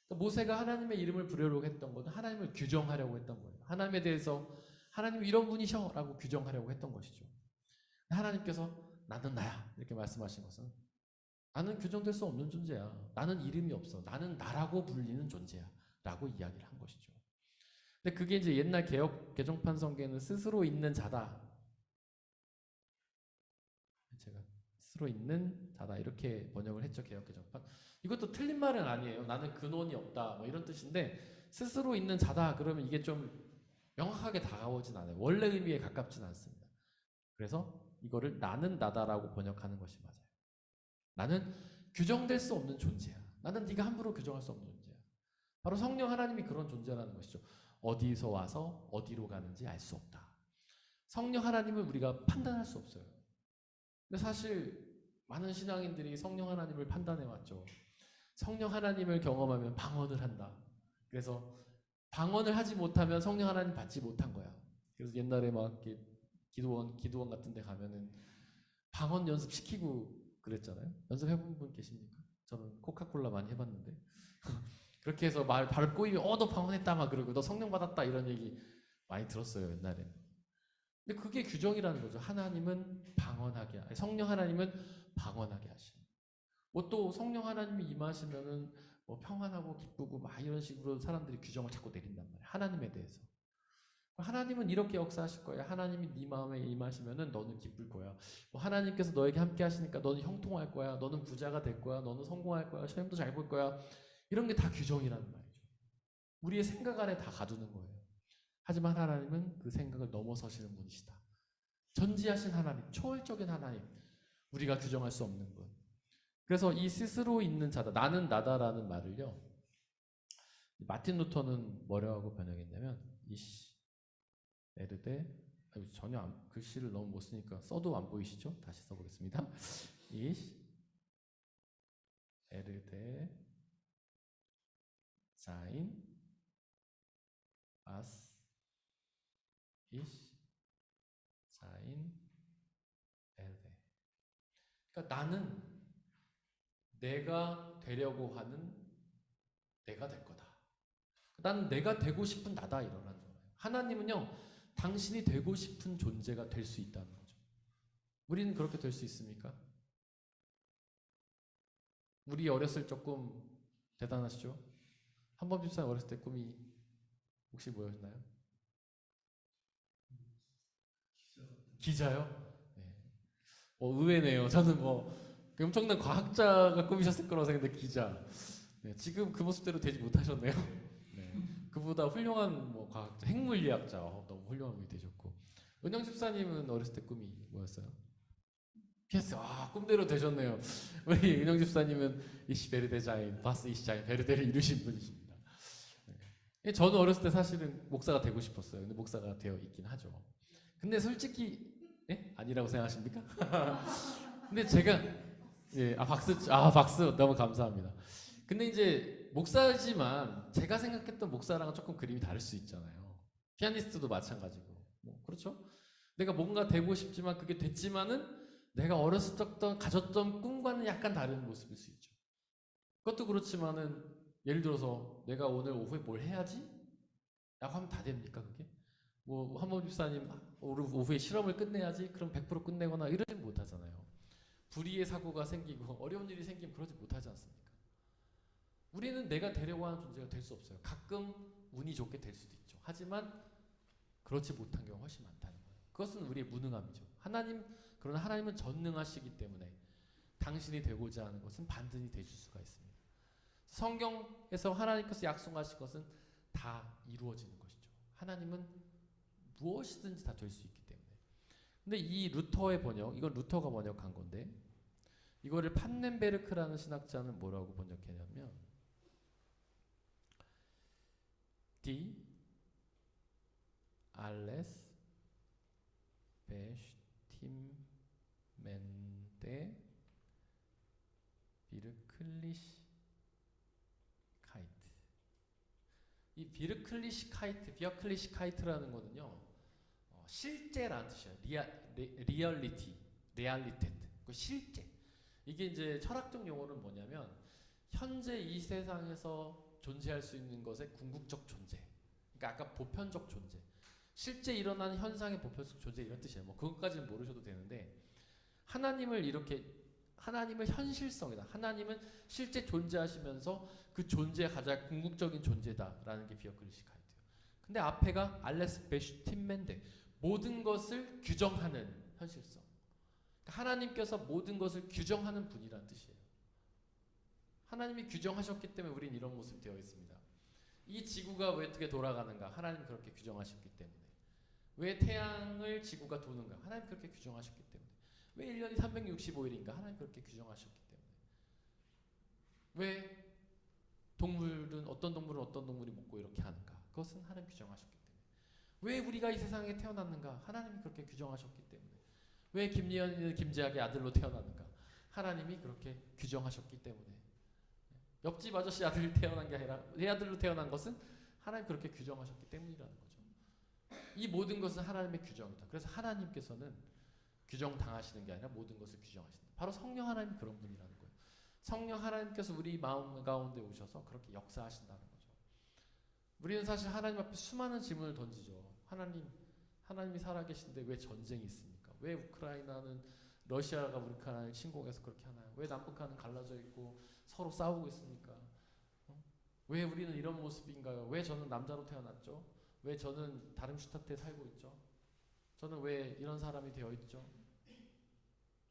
그러니까 모세가 하나님의 이름을 부르려고 했던 것은 하나님을 규정하려고 했던 거예요. 하나님에 대해서 하나님 이런 분이셔 라고 규정하려고 했던 것이죠. 하나님께서 나는 나야 이렇게 말씀하신 것은 나는 규정될 수 없는 존재야. 나는 이름이 없어. 나는 나라고 불리는 존재야. 라고 이야기를 한 것이죠. 근데 그게 이제 옛날 개역 개정판 성경에는 스스로 있는 자다. 제가 스스로 있는 자다 이렇게 번역을 했죠. 개역 개정판. 이것도 틀린 말은 아니에요. 나는 근원이 없다. 뭐 이런 뜻인데 스스로 있는 자다 그러면 이게 좀 명확하게 다가오진 않아요. 원래 의미에 가깝진 않습니다. 그래서 이거를 나는 나다라고 번역하는 것이 맞아요. 나는 규정될 수 없는 존재야. 나는 네가 함부로 규정할 수 없는 존재야. 바로 성령 하나님이 그런 존재라는 것이죠. 어디서 와서 어디로 가는지 알 수 없다. 성령 하나님은 우리가 판단할 수 없어요. 근데 사실 많은 신앙인들이 성령 하나님을 판단해 왔죠. 성령 하나님을 경험하면 방언을 한다. 그래서 방언을 하지 못하면 성령 하나님 받지 못한 거야. 그래서 옛날에 막 이렇게 기도원 같은 데 가면은 방언 연습 시키고 그랬잖아요. 연습해본 분 계십니까? 저는 코카콜라 많이 해봤는데 그렇게 해서 발 꼬이면 너 방언했다 막 그러고 너 성령 받았다 이런 얘기 많이 들었어요 옛날에. 근데 그게 규정이라는 거죠. 하나님은 방언하게, 성령 하나님은 방언하게 하시는. 뭐 또 성령 하나님이 임하시면은 뭐 평안하고 기쁘고 막 이런 식으로 사람들이 규정을 자꾸 내린단 말이에요. 하나님에 대해서. 하나님은 이렇게 역사하실 거야. 하나님이 네 마음에 임하시면은 너는 기쁠 거야. 뭐 하나님께서 너에게 함께 하시니까 너는 형통할 거야. 너는 부자가 될 거야. 너는 성공할 거야. 시험도 잘 볼 거야. 이런 게 다 규정이라는 말이죠. 우리의 생각 안에 다 가두는 거예요. 하지만 하나님은 그 생각을 넘어서시는 분이시다. 전지하신 하나님, 초월적인 하나님, 우리가 규정할 수 없는 분. 그래서 이 스스로 있는 자다, 나는 나다라는 말을요, 마틴 루터는 뭐라고 번역했냐면 이시 에르데 전혀 글씨를 너무 못 쓰니까 써도 안 보이시죠? 다시 써보겠습니다. 이시 에르데 sein was ich sein werde. 그러니까 나는 내가 되려고 하는 내가 될 거다. 나는 내가 되고 싶은 나다 이러는 거예요. 하나님은요, 당신이 되고 싶은 존재가 될 수 있다는 거죠. 우리는 그렇게 될 수 있습니까? 우리 어렸을 적 꿈 대단하시죠? 한범 집사님 어렸을 때 꿈이 혹시 뭐였나요? 기자요? 네. 의외네요. 저는 엄청난 과학자가 꿈이셨을 거라고 생각했는데 기자. 네, 지금 그 모습대로 되지 못하셨네요. 네. 그보다 훌륭한 과학자, 핵물리학자 너무 훌륭한 분이 되셨고. 은영 집사님은 어렸을 때 꿈이 뭐였어요? PS. 꿈대로 되셨네요. 우리 은영 집사님은 이시 베르데자인, 바스 이시자인 베르데를 이루신 분이십니다. 네. 저는 어렸을 때 사실은 목사가 되고 싶었어요. 근데 목사가 되어 있긴 하죠. 근데 솔직히 아니라고 생각하십니까? 근데 제가 박수 너무 감사합니다. 근데 이제 목사지만 제가 생각했던 목사랑은 조금 그림이 다를 수 있잖아요. 피아니스트도 마찬가지고 그렇죠? 내가 뭔가 되고 싶지만 그게 됐지만은 내가 어렸을 때 가졌던 꿈과는 약간 다른 모습일 수 있죠. 그것도 그렇지만은 예를 들어서 내가 오늘 오후에 뭘 해야지? 라고 하면 다 됩니까 그게? 한범 집사님 오늘 오후에 실험을 끝내야지 그럼 100% 끝내거나 이러지 못하잖아요. 불의의 사고가 생기고 어려운 일이 생기면 그러지 못하지 않습니까? 우리는 내가 되려고 하는 존재가 될 수 없어요. 가끔 운이 좋게 될 수도 있죠. 하지만 그렇지 못한 경우가 훨씬 많다는 거예요. 그것은 우리의 무능함이죠. 그러나 하나님은 전능하시기 때문에 당신이 되고자 하는 것은 반드시 되실 수가 있습니다. 성경에서 하나님께서 약속하신 것은 다 이루어지는 것이죠. 하나님은 무엇이든지 다 될 수 있기 때문에. 근데 이 루터의 번역, 이건 루터가 번역한 건데 이거를 판넨베르크라는 신학자는 뭐라고 번역했냐면 Die alles bestimmende Wirklichkeit. 이 비르클리시카이트라는 거는요, 실제라는 뜻이에요. 리얼리티, 그 실제. 이게 이제 철학적 용어는 뭐냐면 현재 이 세상에서 존재할 수 있는 것의 궁극적 존재. 그러니까 아까 보편적 존재. 실제 일어나는 현상의 보편적 존재 이런 뜻이에요. 그것까지는 모르셔도 되는데 하나님을 현실성이다. 하나님은 실제 존재하시면서 그 존재의 가장 궁극적인 존재다라는 게 비어클리시카이트예요. 근데 앞에가 알레스 베슈틴맨데 모든 것을 규정하는 현실성. 그러니까 하나님께서 모든 것을 규정하는 분이라는 뜻이에요. 하나님이 규정하셨기 때문에 우리는 이런 모습이 되어 있습니다. 이 지구가 왜 어떻게 돌아가는가? 하나님 그렇게 규정하셨기 때문에. 왜 태양을 지구가 도는가? 하나님 그렇게 규정하셨기 때문에. 왜 1년이 365일인가? 하나님 그렇게 규정하셨기 때문에. 왜 어떤 동물이 먹고 이렇게 하는가? 그것은 하나님 규정하셨기 때문에. 왜 우리가 이 세상에 태어났는가? 하나님이 그렇게 규정하셨기 때문에. 왜 김리현이는 김재학의 아들로 태어났는가? 하나님이 그렇게 규정하셨기 때문에. 옆집 아저씨 아들이 태어난 게 아니라 내 아들로 태어난 것은 하나님 그렇게 규정하셨기 때문이라는 거죠. 이 모든 것은 하나님의 규정이다. 그래서 하나님께서는 규정당하시는 게 아니라 모든 것을 규정하신다. 바로 성령 하나님이 그런 분이라는 거예요. 성령 하나님께서 우리 마음 가운데 오셔서 그렇게 역사하신다는 거죠. 우리는 사실 하나님 앞에 수많은 질문을 던지죠. 하나님이 살아계신데 왜 전쟁이 있습니까? 왜 우크라이나는 러시아가 우크라이나를 침공해서 그렇게 하나요? 왜 남북한은 갈라져 있고 서로 싸우고 있습니까? 왜 우리는 이런 모습인가요? 왜 저는 남자로 태어났죠? 왜 저는 다름슈타트에 살고 있죠? 저는 왜 이런 사람이 되어 있죠?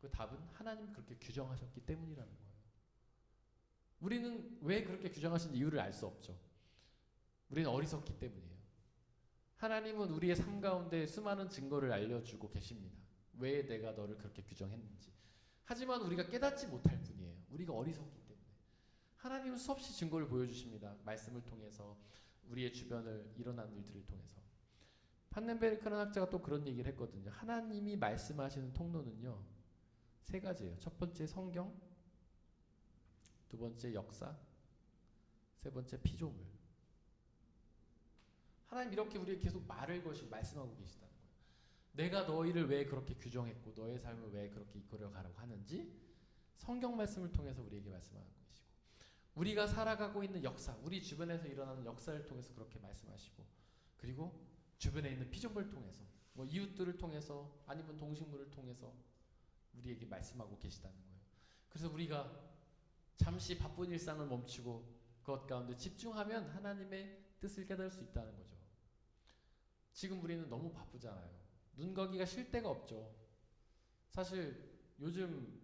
그 답은 하나님 그렇게 규정하셨기 때문이라는 거예요. 우리는 왜 그렇게 규정하신 이유를 알 수 없죠. 우리는 어리석기 때문이에요. 하나님은 우리의 삶 가운데 수많은 증거를 알려주고 계십니다. 왜 내가 너를 그렇게 규정했는지. 하지만 우리가 깨닫지 못할 뿐이에요. 우리가 어리석기 때문에. 하나님은 수없이 증거를 보여주십니다. 말씀을 통해서, 우리의 주변을 일어난 일들을 통해서. 판넨베르크라는 학자가 또 그런 얘기를 했거든요. 하나님이 말씀하시는 통로는요, 세 가지예요. 첫 번째 성경, 두 번째 역사, 세 번째 피조물. 하나님 이렇게 우리에게 계속 말을 거시고 말씀하고 계시다는 거예요. 내가 너희를 왜 그렇게 규정했고 너의 삶을 왜 그렇게 이끌어가라고 하는지 성경 말씀을 통해서 우리에게 말씀하고 계시고, 우리가 살아가고 있는 역사, 우리 주변에서 일어나는 역사를 통해서 그렇게 말씀하시고, 그리고 주변에 있는 피조물을 통해서, 뭐 이웃들을 통해서, 아니면 동식물을 통해서 우리에게 말씀하고 계시다는 거예요. 그래서 우리가 잠시 바쁜 일상을 멈추고 그것 가운데 집중하면 하나님의 뜻을 깨달을 수 있다는 거죠. 지금 우리는 너무 바쁘잖아요. 눈 거기가 쉴 데가 없죠. 사실 요즘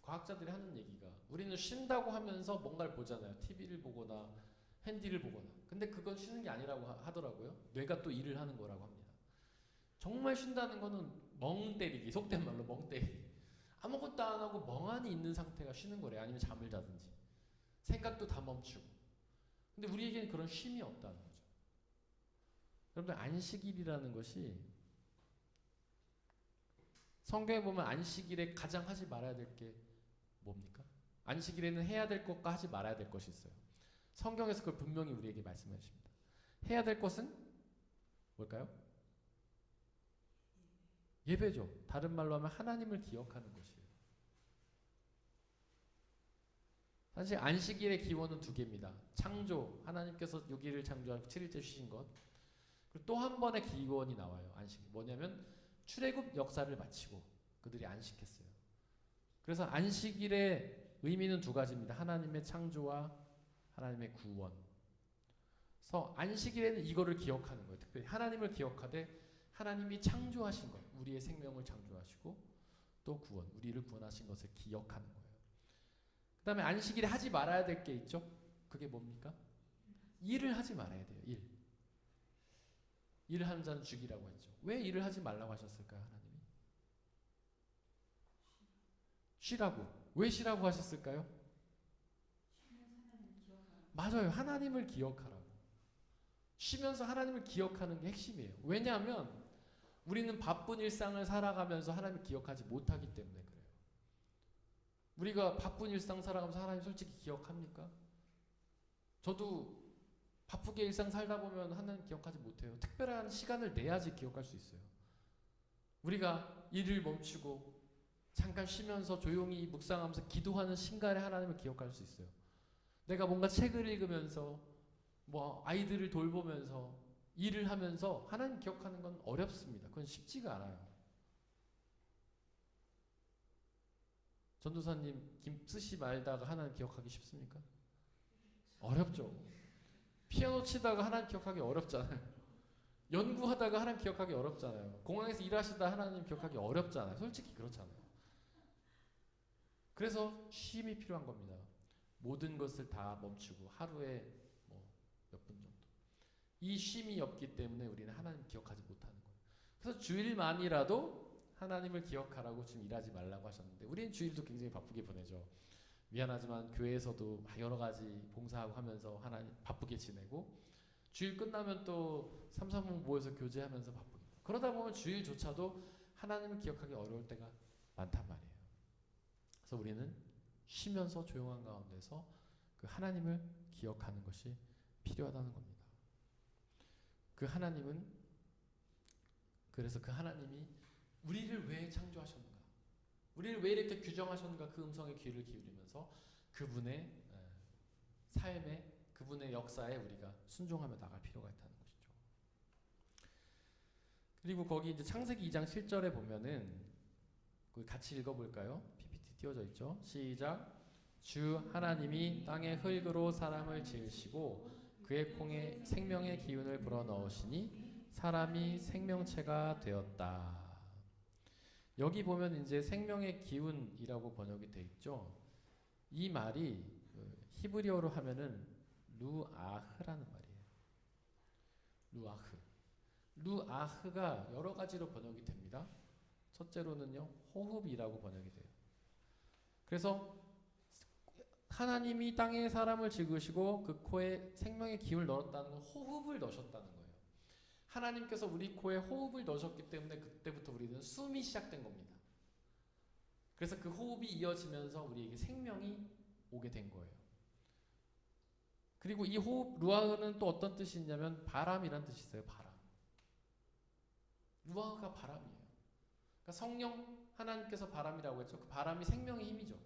과학자들이 하는 얘기가, 우리는 쉰다고 하면서 뭔가를 보잖아요. TV를 보거나 핸디를 보거나. 근데 그건 쉬는 게 아니라고 하더라고요. 뇌가 또 일을 하는 거라고 합니다. 정말 쉰다는 거는 멍 때리기, 속된 말로 멍 때리기. 아무것도 안 하고 멍하니 있는 상태가 쉬는 거래요. 아니면 잠을 자든지. 생각도 다 멈추고. 근데 우리에게는 그런 쉼이 없다는 거죠. 여러분들, 안식일이라는 것이, 성경에 보면 안식일에 가장 하지 말아야 될 게 뭡니까? 안식일에는 해야 될 것과 하지 말아야 될 것이 있어요. 성경에서 그걸 분명히 우리에게 말씀하십니다. 해야 될 것은 뭘까요? 예배죠. 다른 말로 하면 하나님을 기억하는 것이에요. 사실 안식일의 기원은 두 개입니다. 창조, 하나님께서 6일을 창조하고 7일째 쉬신 것. 그리고 또 한 번의 기원이 나와요. 안식. 뭐냐면 출애굽 역사를 마치고 그들이 안식했어요. 그래서 안식일의 의미는 두 가지입니다. 하나님의 창조와 하나님의 구원. 그래서 안식일에는 이거를 기억하는 거예요. 특별히 하나님을 기억하되 하나님이 창조하신 것, 우리의 생명을 창조하시고 또 구원, 우리를 구원하신 것을 기억하는 거예요. 그 다음에 안식일에 하지 말아야 될 게 있죠. 그게 뭡니까? 일을 하지 말아야 돼요. 일을 하는 자는 죽이라고 했죠. 왜 일을 하지 말라고 하셨을까요? 하나님이? 쉬라고. 왜 쉬라고 하셨을까요? 맞아요. 하나님을 기억하라고. 쉬면서 하나님을 기억하는 게 핵심이에요. 왜냐하면 우리는 바쁜 일상을 살아가면서 하나님을 기억하지 못하기 때문에 그래요. 우리가 바쁜 일상 살아가면서 하나님 솔직히 기억합니까? 저도 바쁘게 일상 살다 보면 하나님 기억하지 못해요. 특별한 시간을 내야지 기억할 수 있어요. 우리가 일을 멈추고 잠깐 쉬면서 조용히 묵상하면서 기도하는 순간에 하나님을 기억할 수 있어요. 내가 뭔가 책을 읽으면서 뭐 아이들을 돌보면서 일을 하면서 하나님 기억하는 건 어렵습니다. 그건 쉽지가 않아요. 전도사님 김 쓰시 말다가 하나님 기억하기 쉽습니까? 어렵죠. 피아노 치다가 하나님 기억하기 어렵잖아요. 연구하다가 하나님 기억하기 어렵잖아요. 공항에서 일하시다 하나님 기억하기 어렵잖아요. 솔직히 그렇잖아요. 그래서 쉼이 필요한 겁니다. 모든 것을 다 멈추고 하루에 뭐 몇 분 정도. 이 쉼이 없기 때문에 우리는 하나님 기억하지 못하는 거예요. 그래서 주일만이라도 하나님을 기억하라고 지금 일하지 말라고 하셨는데, 우리는 주일도 굉장히 바쁘게 보내죠. 미안하지만 교회에서도 여러 가지 봉사하고 하면서 하나님 바쁘게 지내고, 주일 끝나면 또 3, 4분 모여서 교제하면서 바쁘게. 그러다 보면 주일조차도 하나님을 기억하기 어려울 때가 많단 말이에요. 그래서 우리는 쉬면서 조용한 가운데서 그 하나님을 기억하는 것이 필요하다는 겁니다. 그 하나님은, 그래서 그 하나님이 우리를 왜 창조하셨는가, 우리를 왜 이렇게 규정하셨는가, 그 음성에 귀를 기울이면서 그분의 삶에, 그분의 역사에 우리가 순종하며 나갈 필요가 있다는 것이죠. 그리고 거기 이제 창세기 2장 7절에 보면은, 같이 읽어볼까요? PPT 띄워져 있죠. 시작. 주 하나님이 땅의 흙으로 사람을 지으시고 그의 콩에 생명의 기운을 불어넣으시니 사람이 생명체가 되었다. 여기 보면 이제 생명의 기운이라고 번역이 돼 있죠. 이 말이 히브리어로 하면은 루아흐라는 말이에요. 루아흐. 루아흐가 여러 가지로 번역이 됩니다. 첫째로는요, 호흡이라고 번역이 돼요. 그래서 하나님이 땅에 사람을 지으시고 그 코에 생명의 기운을 넣었다는 건 호흡을 넣으셨다는 거예요. 하나님께서 우리 코에 호흡을 넣으셨기 때문에 그때부터 우리는 숨이 시작된 겁니다. 그래서 그 호흡이 이어지면서 우리에게 생명이 오게 된 거예요. 그리고 이 호흡, 루아흐는 또 어떤 뜻이 있냐면 바람이란 뜻이 있어요. 바람. 루아흐가 바람이에요. 그러니까 성령 하나님께서 바람이라고 했죠. 그 바람이 생명의 힘이죠.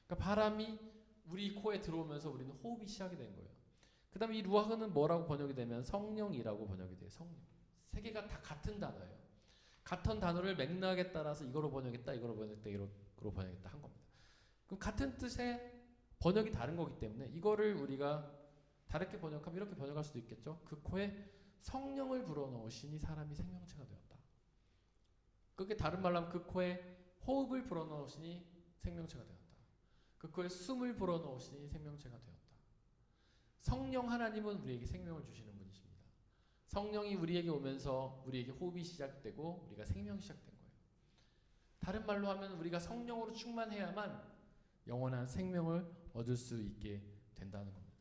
그러니까 바람이 우리 코에 들어오면서 우리는 호흡이 시작이 된 거예요. 그 다음에 이 루아흐는 뭐라고 번역이 되면 성령이라고 번역이 돼요. 성령. 세 개가 다 같은 단어예요. 같은 단어를 맥락에 따라서 이거로 번역했다, 이거로 번역했다, 이거로 번역했다 한 겁니다. 그럼 같은 뜻의 번역이 다른 거기 때문에 이거를 우리가 다르게 번역하면 이렇게 번역할 수도 있겠죠. 그 코에 성령을 불어넣으시니 사람이 생명체가 되었다. 그게 다른 말로 하면 그 코에 호흡을 불어넣으시니 생명체가 되었다. 그 코에 숨을 불어넣으시니 생명체가 되었다. 성령 하나님은 우리에게 생명을 주시는 분이십니다. 성령이 우리에게 오면서 우리에게 호흡이 시작되고 우리가 생명이 시작된 거예요. 다른 말로 하면 우리가 성령으로 충만해야만 영원한 생명을 얻을 수 있게 된다는 겁니다.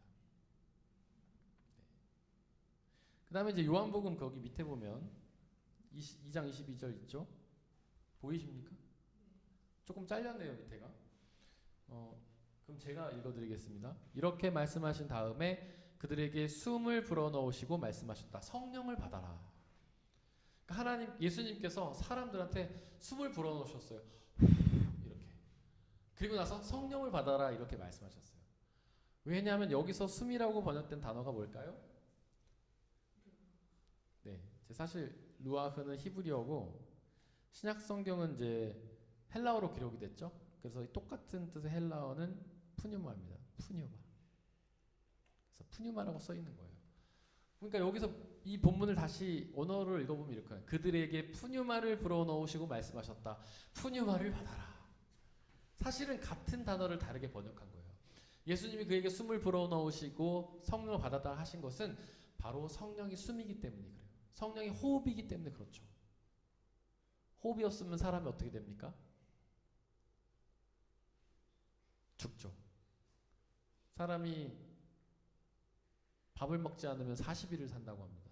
그 다음에 이제 요한복음 거기 밑에 보면 2장 22절 있죠? 보이십니까? 조금 잘렸네요 밑에가. 그럼 제가 읽어드리겠습니다. 이렇게 말씀하신 다음에 그들에게 숨을 불어넣으시고 말씀하셨다. 성령을 받아라. 그러니까 하나님 예수님께서 사람들한테 숨을 불어넣으셨어요. 이렇게. 그리고 나서 성령을 받아라 이렇게 말씀하셨어요. 왜냐하면 여기서 숨이라고 번역된 단어가 뭘까요? 네, 사실 루아흐는 히브리어고 신약 성경은 이제 헬라어로 기록이 됐죠. 그래서 똑같은 뜻의 헬라어는 푸뉴마입니다. 푸뉴마. 그래서 푸뉴마라고 써 있는 거예요. 그러니까 여기서 이 본문을 다시 언어를 읽어보면 이렇게 해요. 그들에게 푸뉴마를 불어넣으시고 말씀하셨다. 푸뉴마를 받아라. 사실은 같은 단어를 다르게 번역한 거예요. 예수님이 그에게 숨을 불어넣으시고 성령을 받았다 하신 것은 바로 성령이 숨이기 때문에 그래요. 성령이 호흡이기 때문에 그렇죠. 호흡이 없으면 사람이 어떻게 됩니까? 죽죠. 사람이 밥을 먹지 않으면 40일을 산다고 합니다.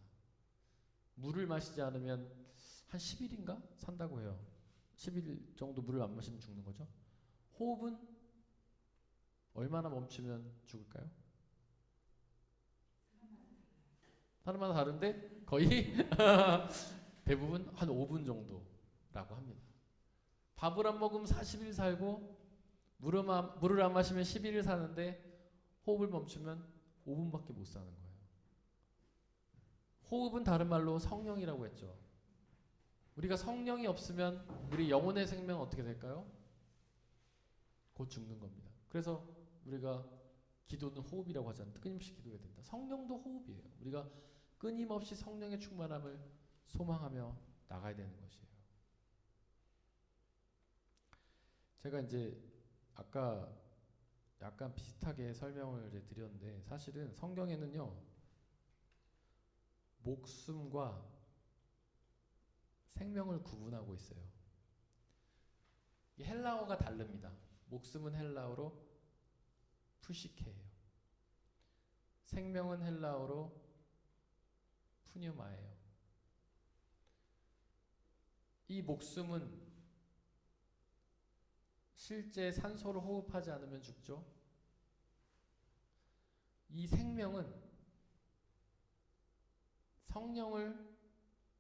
물을 마시지 않으면 한 10일인가 산다고 해요. 10일 정도 물을 안 마시면 죽는 거죠. 호흡은 얼마나 멈추면 죽을까요? 사람마다 다른데 거의 대부분 한 5분 정도라고 합니다. 밥을 안 먹으면 40일 살고 물을 안 마시면 11일 사는데 호흡을 멈추면 5분밖에 못 사는 거예요. 호흡은 다른 말로 성령이라고 했죠. 우리가 성령이 없으면 우리 영혼의 생명은 어떻게 될까요? 곧 죽는 겁니다. 그래서 우리가 기도는 호흡이라고 하잖아요. 끊임없이 기도해야 된다. 성령도 호흡이에요. 우리가 끊임없이 성령의 충만함을 소망하며 나가야 되는 것이에요. 제가 이제 아까 약간 비슷하게 설명을 이제 드렸는데 사실은 성경에는요 목숨과 생명을 구분하고 있어요. 이 헬라어가 다릅니다. 목숨은 헬라어로 푸시케예요. 생명은 헬라어로 푸뉴마예요. 이 목숨은 실제 산소를 호흡하지 않으면 죽죠. 이 생명은 성령을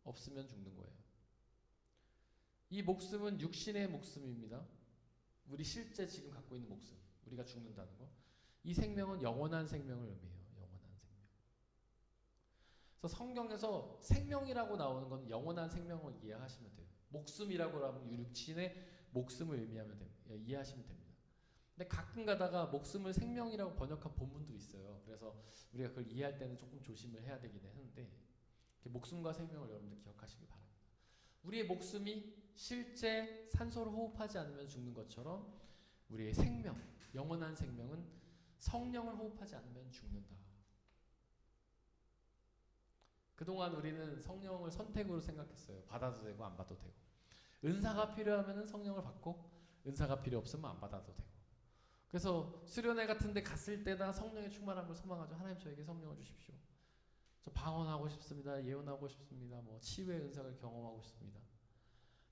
없으면 죽는 거예요. 이 목숨은 육신의 목숨입니다. 우리 실제 지금 갖고 있는 목숨, 우리가 죽는다는 거. 이 생명은 영원한 생명을 의미해요. 영원한 생명. 그래서 성경에서 생명이라고 나오는 건 영원한 생명을 이해하시면 돼요. 목숨이라고 하면 육신의 목숨을 의미하면 됩니다. 이해하시면 됩니다. 근데 가끔 가다가 목숨을 생명이라고 번역한 본문도 있어요. 그래서 우리가 그걸 이해할 때는 조금 조심을 해야 되긴 하는데 목숨과 생명을 여러분들 기억하시기 바랍니다. 우리의 목숨이 실제 산소를 호흡하지 않으면 죽는 것처럼 우리의 생명, 영원한 생명은 성령을 호흡하지 않으면 죽는다. 그동안 우리는 성령을 선택으로 생각했어요. 받아도 되고 안 받아도 되고. 은사가 필요하면 성령을 받고 은사가 필요 없으면 안 받아도 되고. 그래서 수련회 같은 데 갔을 때나 성령의 충만함을 소망하죠. 하나님 저에게 성령을 주십시오. 저 방언하고 싶습니다. 예언하고 싶습니다. 뭐 치유의 은사를 경험하고 싶습니다.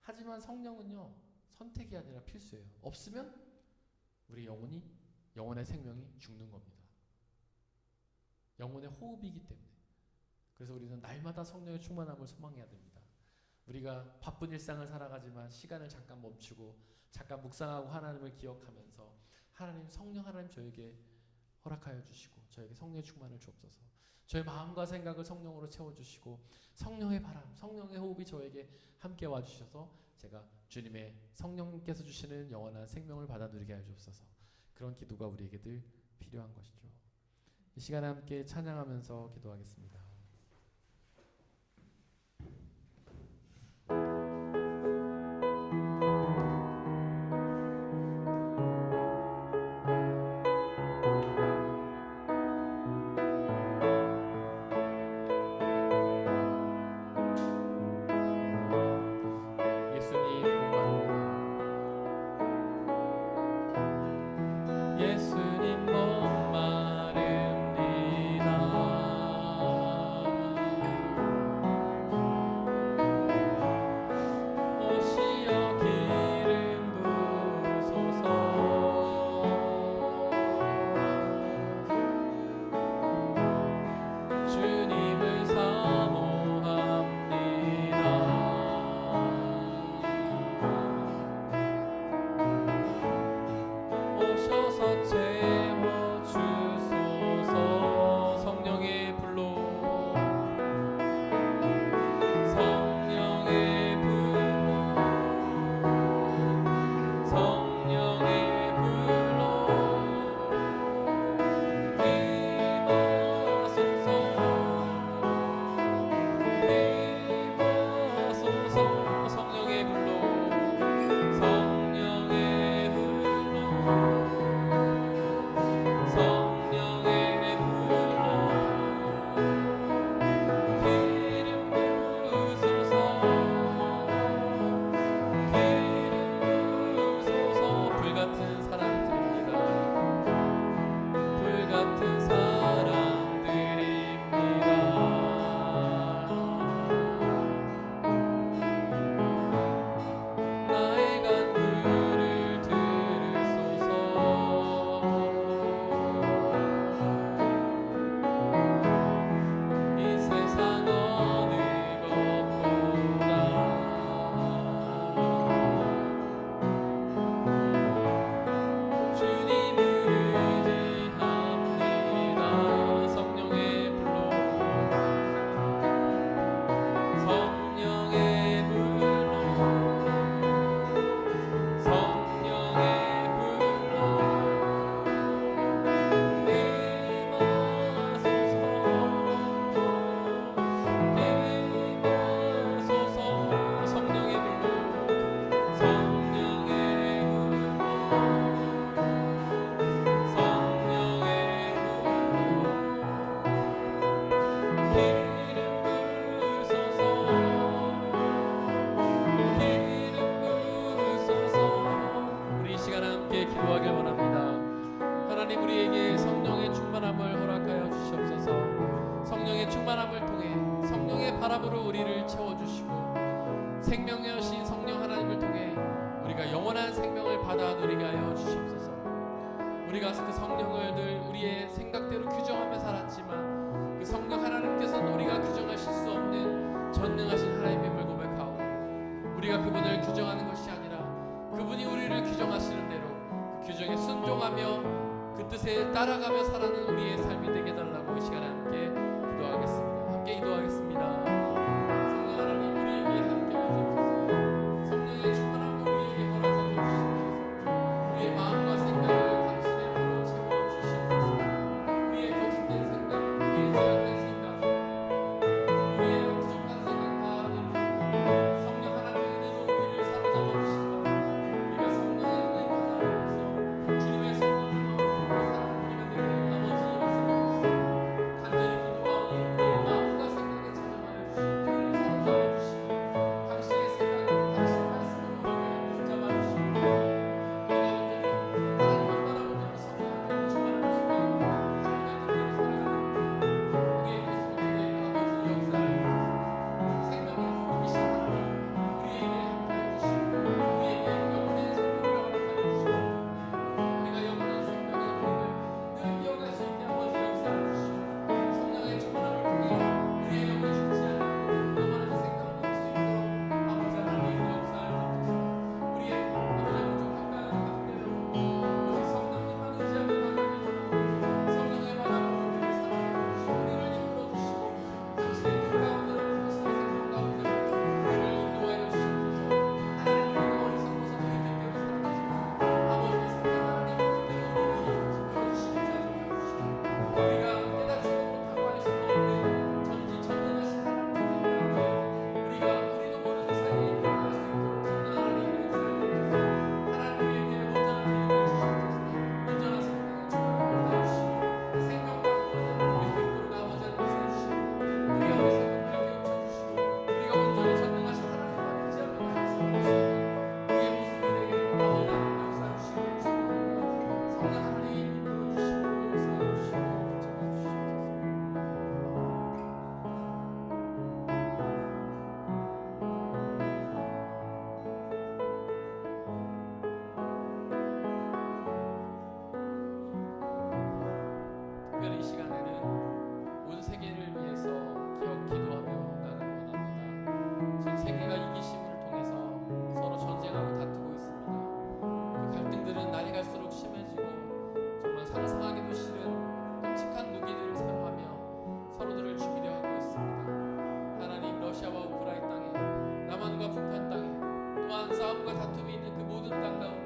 하지만 성령은요, 선택이 아니라 필수예요. 없으면 우리 영혼의 생명이 죽는 겁니다. 영혼의 호흡이기 때문에. 그래서 우리는 날마다 성령의 충만함을 소망해야 됩니다. 우리가 바쁜 일상을 살아가지만 시간을 잠깐 멈추고 잠깐 묵상하고 하나님을 기억하면서 하나님, 성령 하나님 저에게 허락하여 주시고 저에게 성령의 충만을 주옵소서. 저의 마음과 생각을 성령으로 채워주시고 성령의 바람, 성령의 호흡이 저에게 함께 와주셔서 제가 주님의 성령께서 주시는 영원한 생명을 받아 누리게 하여 주옵소서. 그런 기도가 우리에게 늘 필요한 것이죠. 이 시간에 함께 찬양하면서 기도하겠습니다. 예수님 바람으로 우리를 채워주시고 생명의 여신 성령 하나님을 통해 우리가 영원한 생명을 받아 누리게 하여 주시옵소서. 우리가 그 성령을 늘 우리의 생각대로 규정하며 살았지만 그 성령 하나님께서는 우리가 규정하실 수 없는 전능하신 하나님임을 고백하오. 우리가 그분을 규정하는 것이 아니라 그분이 우리를 규정하시는 대로 그 규정에 순종하며 그 뜻에 따라가며 살아가는 우리의 삶이 되게 해달라고 이 시간에 함께 기도하겠습니다. 함께 기도하겠습니다. 성령 하나님 우리에게 함께 해주옵소서. 성령의 충만함을 우리에게 허락하여 주시옵소서. 우리의 마음과 생각을 당신의 불로 채워주시옵소서. 우리의 거짓된 생각, 우리의 제약된 생각, 우리의 부족한 생각 다 내려놓고 성령 하나님의 은혜로 우리를 사로잡아 주시고 우리가 성령의 은혜 받아서 주님의 성령을 살아가는 우리가 되는 아버지 전 세계가 이기심을 통해서 서로 전쟁하고 다투고 있습니다. 그 갈등들은 날이 갈수록 심해지고 정말 상상하기도 싫은 끔찍한 무기들을 사용하며 서로들을 죽이려 하고 있습니다. 하나님, 러시아와 우크라이나 땅에, 남한과 북한 땅에, 또한 싸움과 다툼이 있는 그 모든 땅 가운데